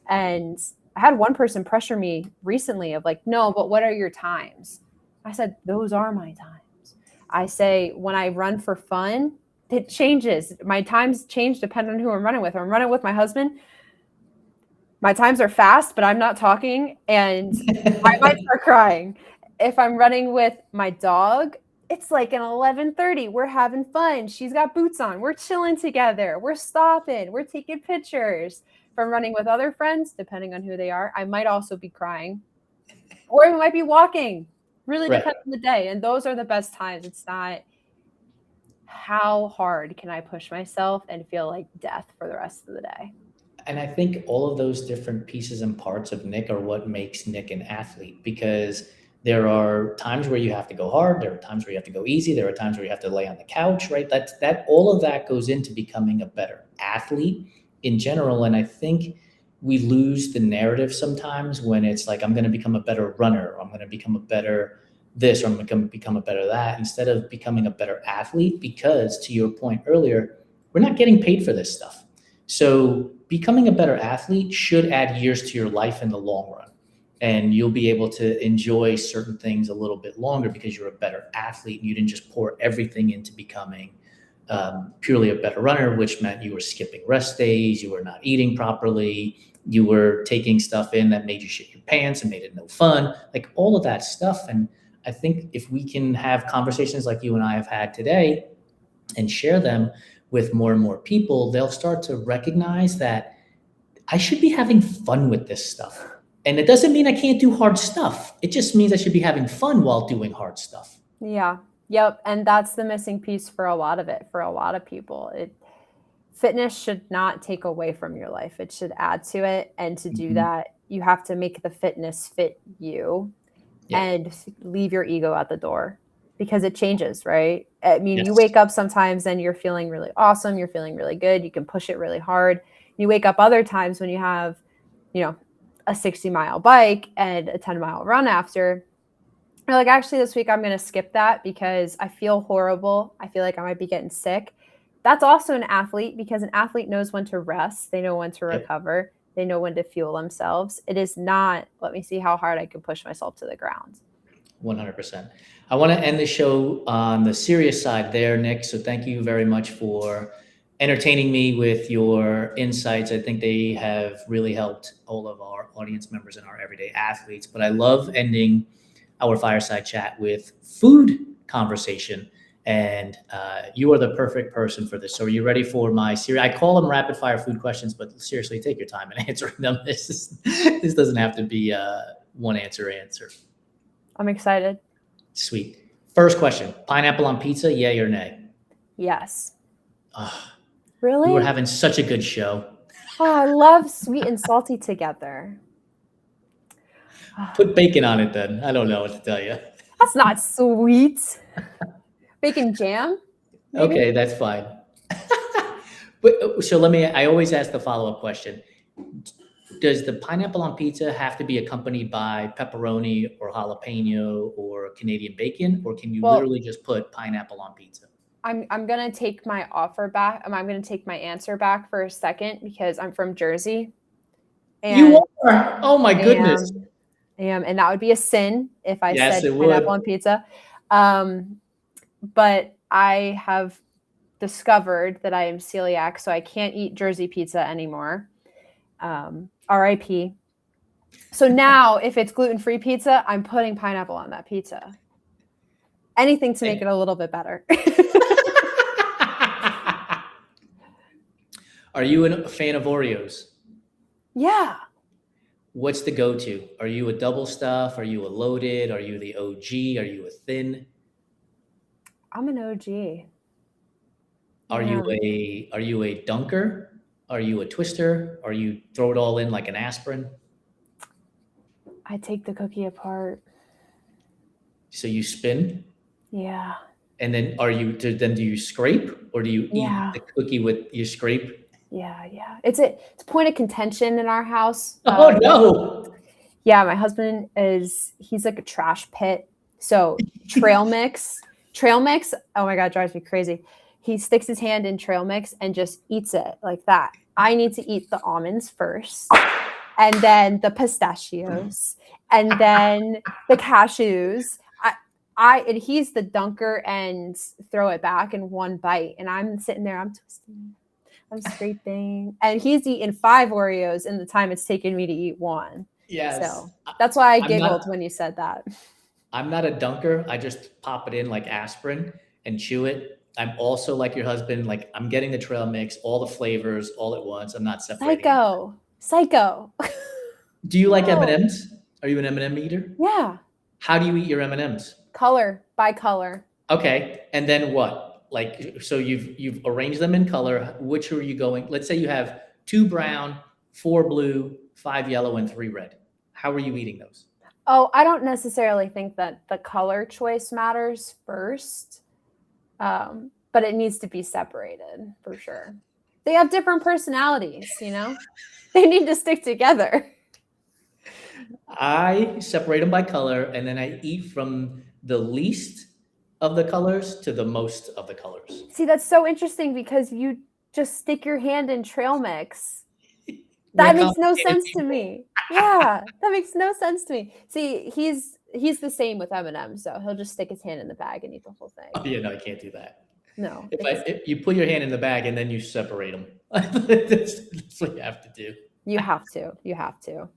Speaker 2: And I had one person pressure me recently of like, no, but what are your times? I said, those are my times. I say, when I run for fun, it changes. My times change depending on who I'm running with. If I'm running with my husband, my times are fast, but I'm not talking, and I might start crying. If I'm running with my dog, it's like an 11:30. We're having fun. She's got boots on. We're chilling together. We're stopping. We're taking pictures. If I'm running with other friends, depending on who they are, I might also be crying, or I might be walking. Really
Speaker 1: Right.
Speaker 2: depends on the day. And those are the best times. It's not how hard can I push myself and feel like death for the rest of the day.
Speaker 1: And I think all of those different pieces and parts of Nic are what makes Nic an athlete, because there are times where you have to go hard, there are times where you have to go easy, there are times where you have to lay on the couch, right? That all of that goes into becoming a better athlete in general. And I think we lose the narrative sometimes when it's like, I'm going to become a better runner, or I'm going to become a better this, or I'm going to become a better that, instead of becoming a better athlete. Because to your point earlier, we're not getting paid for this stuff. So becoming a better athlete should add years to your life in the long run. And you'll be able to enjoy certain things a little bit longer because you're a better athlete and you didn't just pour everything into becoming purely a better runner, which meant you were skipping rest days, you were not eating properly, you were taking stuff in that made you shit your pants and made it no fun, like all of that stuff. And I think if we can have conversations like you and I have had today and share them with more and more people, they'll start to recognize that I should be having fun with this stuff. And it doesn't mean I can't do hard stuff. It just means I should be having fun while doing hard stuff.
Speaker 2: Yeah. Yep. And that's the missing piece for a lot of it, for a lot of people. Fitness should not take away from your life. It should add to it. And to do that, you have to make the fitness fit you and leave your ego at the door, because it changes, right? I mean, you wake up sometimes and you're feeling really awesome. You're feeling really good. You can push it really hard. You wake up other times when you have, a 60-mile bike and a 10-mile run after. You're like, actually, this week I'm going to skip that because I feel horrible. I feel like I might be getting sick. That's also an athlete, because an athlete knows when to rest. They know when to recover. They know when to fuel themselves. It is not, let me see how hard I can push myself to the ground.
Speaker 1: 100%. I want to end the show on the serious side there, Nic. So thank you very much for entertaining me with your insights. I think they have really helped all of our audience members and our everyday athletes. But I love ending our fireside chat with food conversation. And you are the perfect person for this. So are you ready for my series? I call them rapid fire food questions, but seriously, take your time in answering them. This doesn't have to be a one answer.
Speaker 2: I'm excited.
Speaker 1: Sweet. First question, pineapple on pizza, yay or nay?
Speaker 2: Yes.
Speaker 1: Oh,
Speaker 2: Really?
Speaker 1: we were having such a good show.
Speaker 2: Oh, I love sweet and salty together.
Speaker 1: Put bacon on it then. I don't know what to tell you.
Speaker 2: That's not sweet. Bacon jam? Maybe?
Speaker 1: Okay, that's fine. So I always ask the follow-up question. Does the pineapple on pizza have to be accompanied by pepperoni or jalapeno or Canadian bacon, or can you literally just put pineapple on pizza?
Speaker 2: I'm going to take my offer back. I'm going to take my answer back for a second, because I'm from Jersey.
Speaker 1: And you are? Oh my goodness.
Speaker 2: And that would be a sin if I said
Speaker 1: it
Speaker 2: pineapple
Speaker 1: would.
Speaker 2: on pizza. But I have discovered that I am celiac, so I can't eat Jersey pizza anymore. RIP. So now, if it's gluten-free pizza, I'm putting pineapple on that pizza. Anything to make it a little bit better.
Speaker 1: Are you a fan of Oreos?
Speaker 2: Yeah.
Speaker 1: What's the go-to? Are you a double stuff? Are you a loaded? Are you the OG? Are you a thin?
Speaker 2: I'm an OG.
Speaker 1: Are you a dunker? Are you a twister? Are you throw it all in like an aspirin?
Speaker 2: I take the cookie apart.
Speaker 1: So you spin?
Speaker 2: Yeah.
Speaker 1: And then do you scrape or do you eat the cookie with your scrape?
Speaker 2: Yeah. It's a point of contention in our house.
Speaker 1: Oh no.
Speaker 2: Yeah, my husband he's like a trash pit. So trail mix. Oh my God, it drives me crazy. He sticks his hand in trail mix and just eats it like that. I need to eat the almonds first, and then the pistachios, and then the cashews. And he's the dunker and throw it back in one bite. And I'm sitting there, I'm twisting, I'm scraping. And he's eaten 5 Oreos in the time it's taken me to eat 1.
Speaker 1: Yes.
Speaker 2: So that's why I giggled when you said that.
Speaker 1: I'm not a dunker. I just pop it in like aspirin and chew it. I'm also like your husband, like I'm getting the trail mix, all the flavors all at once. I'm not separating.
Speaker 2: Psycho.
Speaker 1: Do you like M&Ms? Are you an M&M eater?
Speaker 2: Yeah.
Speaker 1: How do you eat your M&Ms?
Speaker 2: Color, by color.
Speaker 1: Okay. And then what? Like, so you've arranged them in color. Which are you going? Let's say you have 2 brown, 4 blue, 5 yellow, and 3 red. How are you eating those?
Speaker 2: Oh, I don't necessarily think that the color choice matters first, but it needs to be separated for sure. They have different personalities, you know? They need to stick together.
Speaker 1: I separate them by color, and then I eat from the least of the colors to the most of the colors.
Speaker 2: See, that's so interesting because you just stick your hand in trail mix. That makes no sense to me. Yeah, that makes no sense to me. See, he's the same with M&M's, so he'll just stick his hand in the bag and eat the whole thing.
Speaker 1: Oh, yeah, no, I can't do that.
Speaker 2: No.
Speaker 1: If you put your hand in the bag and then you separate them, that's what you have to do.
Speaker 2: You have to.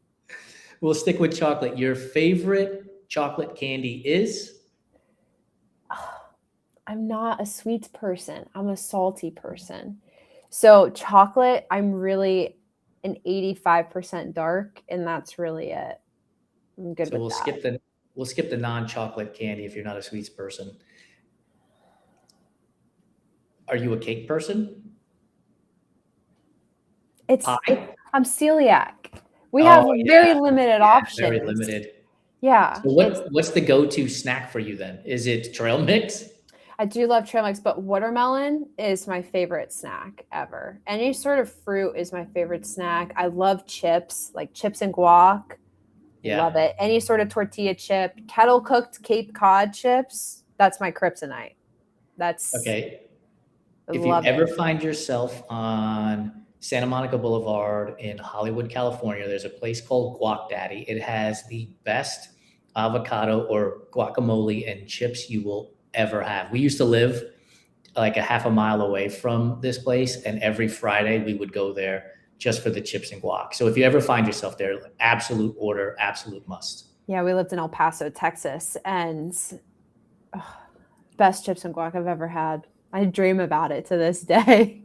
Speaker 1: We'll stick with chocolate. Your favorite chocolate candy is?
Speaker 2: I'm not a sweet person. I'm a salty person. So chocolate, I'm really an 85% dark, and that's really it. I'm good with that.
Speaker 1: We'll skip the non-chocolate candy if you're not a sweets person. Are you a cake person?
Speaker 2: I'm celiac. We have very limited options.
Speaker 1: Very limited.
Speaker 2: Yeah.
Speaker 1: So what's the go-to snack for you then? Is it trail mix?
Speaker 2: I do love trail mix, but watermelon is my favorite snack ever. Any sort of fruit is my favorite snack. I love chips, like chips and guac. Yeah. Love it. Any sort of tortilla chip, kettle cooked Cape Cod chips. That's my kryptonite. That's
Speaker 1: okay. If you ever find yourself on Santa Monica Boulevard in Hollywood, California, there's a place called Guac Daddy. It has the best avocado or guacamole and chips you will ever have. We used to live like a half a mile away from this place, and every Friday we would go there just for the chips and guac. So if you ever find yourself there, absolute order, absolute must.
Speaker 2: Yeah, we lived in El Paso, Texas, and best chips and guac I've ever had. I dream about it to this day.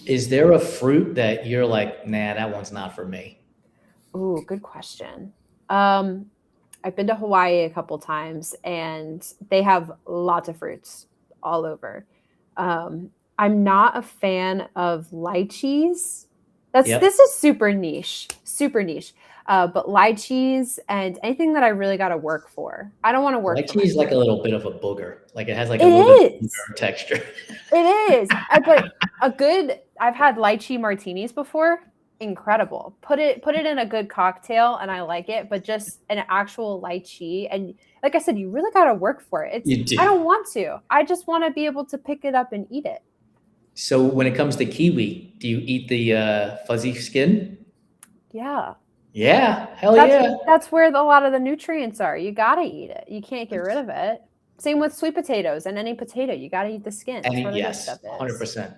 Speaker 1: Is there a fruit that you're like, nah, that one's not for me?
Speaker 2: Ooh, good question. I've been to Hawaii a couple times, and they have lots of fruits all over. I'm not a fan of lychees. This is super niche. But lychees and anything that I really got to work for. I don't want to work.
Speaker 1: Lychee is like a little bit of a booger. Like it has like a little bit of texture.
Speaker 2: It is. But I've had lychee martinis before. Incredible. Put it in a good cocktail and I like it, but just an actual lychee. And like I said, you really got to work for it. I don't want to. I just want to be able to pick it up and eat it.
Speaker 1: So when it comes to kiwi, do you eat the fuzzy skin?
Speaker 2: Yeah.
Speaker 1: Yeah. Hell yeah.
Speaker 2: That's where a lot of the nutrients are. You got to eat it. You can't get rid of it. Same with sweet potatoes and any potato. You got to eat the skin. That's where the good
Speaker 1: Yes,
Speaker 2: stuff is.
Speaker 1: 100%.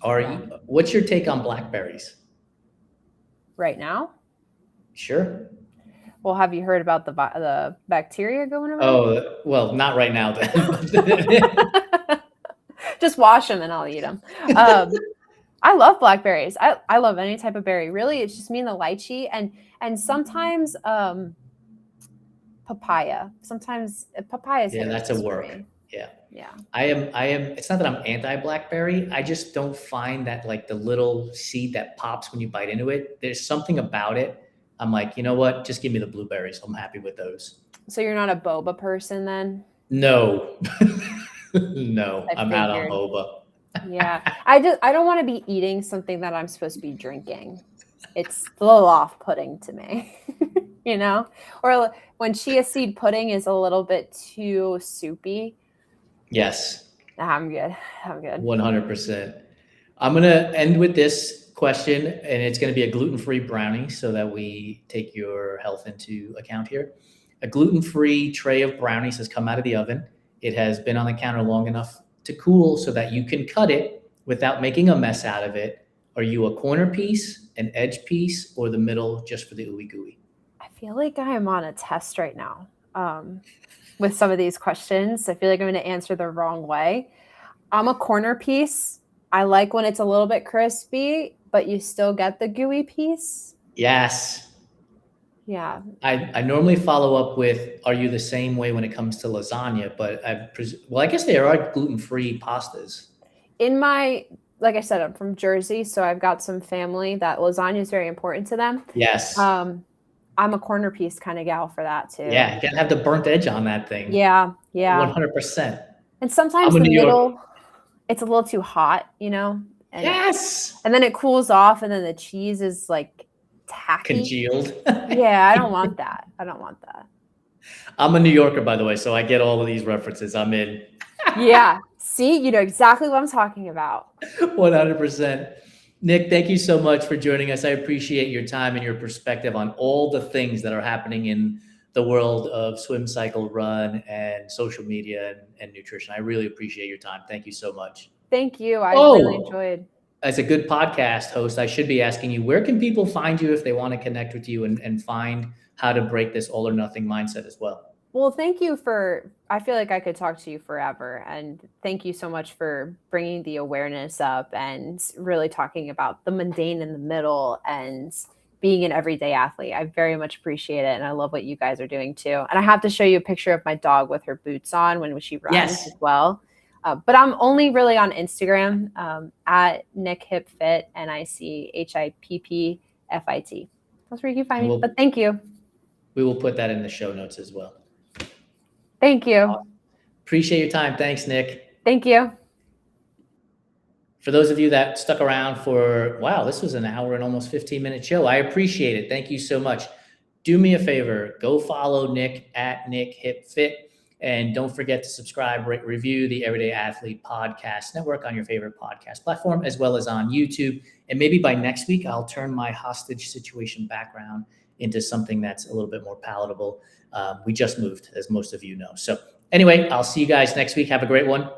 Speaker 2: Yeah.
Speaker 1: What's your take on blackberries?
Speaker 2: Right now?
Speaker 1: Sure.
Speaker 2: Well, have you heard about the bacteria going around?
Speaker 1: Oh, well, not right now then.
Speaker 2: Just wash them and I'll eat them. I love blackberries. I love any type of berry. Really, it's just me and the lychee and sometimes papaya. Sometimes papaya's
Speaker 1: Yeah,
Speaker 2: hit or
Speaker 1: that's a
Speaker 2: miss for
Speaker 1: work.
Speaker 2: me.
Speaker 1: Yeah.
Speaker 2: Yeah.
Speaker 1: I am, it's not that I'm anti-blackberry. I just don't find that like the little seed that pops when you bite into it. There's something about it. I'm like, you know what? Just give me the blueberries. I'm happy with those.
Speaker 2: So you're not a boba person then?
Speaker 1: No, no,
Speaker 2: I
Speaker 1: I'm out on
Speaker 2: figured.
Speaker 1: boba.
Speaker 2: Yeah. I don't want to be eating something that I'm supposed to be drinking. It's a little off-putting to me. You know? Or when chia seed pudding is a little bit too soupy.
Speaker 1: Yes.
Speaker 2: I'm good. I'm good.
Speaker 1: 100%. I'm going to end with this question, and it's going to be a gluten-free brownie so that we take your health into account here. A gluten-free tray of brownies has come out of the oven. It has been on the counter long enough to cool so that you can cut it without making a mess out of it. Are you a corner piece, an edge piece, or the middle just for the ooey gooey?
Speaker 2: I feel like I am on a test right now with some of these questions. I feel like I'm going to answer the wrong way. I'm a corner piece. I like when it's a little bit crispy, but you still get the gooey piece.
Speaker 1: Yes.
Speaker 2: Yeah.
Speaker 1: I normally follow up with, are you the same way when it comes to lasagna? But I guess there are gluten-free pastas.
Speaker 2: Like I said, I'm from Jersey, so I've got some family that lasagna is very important to them.
Speaker 1: Yes.
Speaker 2: I'm a corner piece kind of gal for that too.
Speaker 1: Yeah, you gotta have the burnt edge on that thing.
Speaker 2: Yeah, yeah.
Speaker 1: 100%.
Speaker 2: And sometimes the middle, it's a little too hot, you know? And
Speaker 1: yes.
Speaker 2: And then it cools off and then the cheese is like tacky.
Speaker 1: Congealed.
Speaker 2: Yeah, I don't want that. I don't want that.
Speaker 1: I'm a New Yorker, by the way, so I get all of these references. I'm in.
Speaker 2: Yeah. See, you know exactly what I'm talking about.
Speaker 1: 100%. Nic, thank you so much for joining us. I appreciate your time and your perspective on all the things that are happening in the world of swim, cycle, run, and social media and nutrition. I really appreciate your time. Thank you so much.
Speaker 2: Thank you. I really enjoyed.
Speaker 1: As a good podcast host, I should be asking you, where can people find you if they want to connect with you and find how to break this all or nothing mindset as well?
Speaker 2: Well, thank you I feel like I could talk to you forever. And thank you so much for bringing the awareness up and really talking about the mundane in the middle and being an everyday athlete. I very much appreciate it. And I love what you guys are doing too. And I have to show you a picture of my dog with her boots on when she runs as well. But I'm only really on Instagram at Nic Hipp Fit, NICHIPPFIT. That's where you can find me. But thank you.
Speaker 1: We will put that in the show notes as well.
Speaker 2: Thank you. Awesome.
Speaker 1: Appreciate your time. Thanks, Nic.
Speaker 2: Thank you.
Speaker 1: For those of you that stuck around for, wow, this was an hour and almost 15-minute show. I appreciate it. Thank you so much. Do me a favor. Go follow Nic at Nic Hipp Fit. And don't forget to subscribe, rate, review the Everyday Athlete Podcast Network on your favorite podcast platform, as well as on YouTube. And maybe by next week, I'll turn my hostage situation background into something that's a little bit more palatable. We just moved, as most of you know. So anyway, I'll see you guys next week. Have a great one.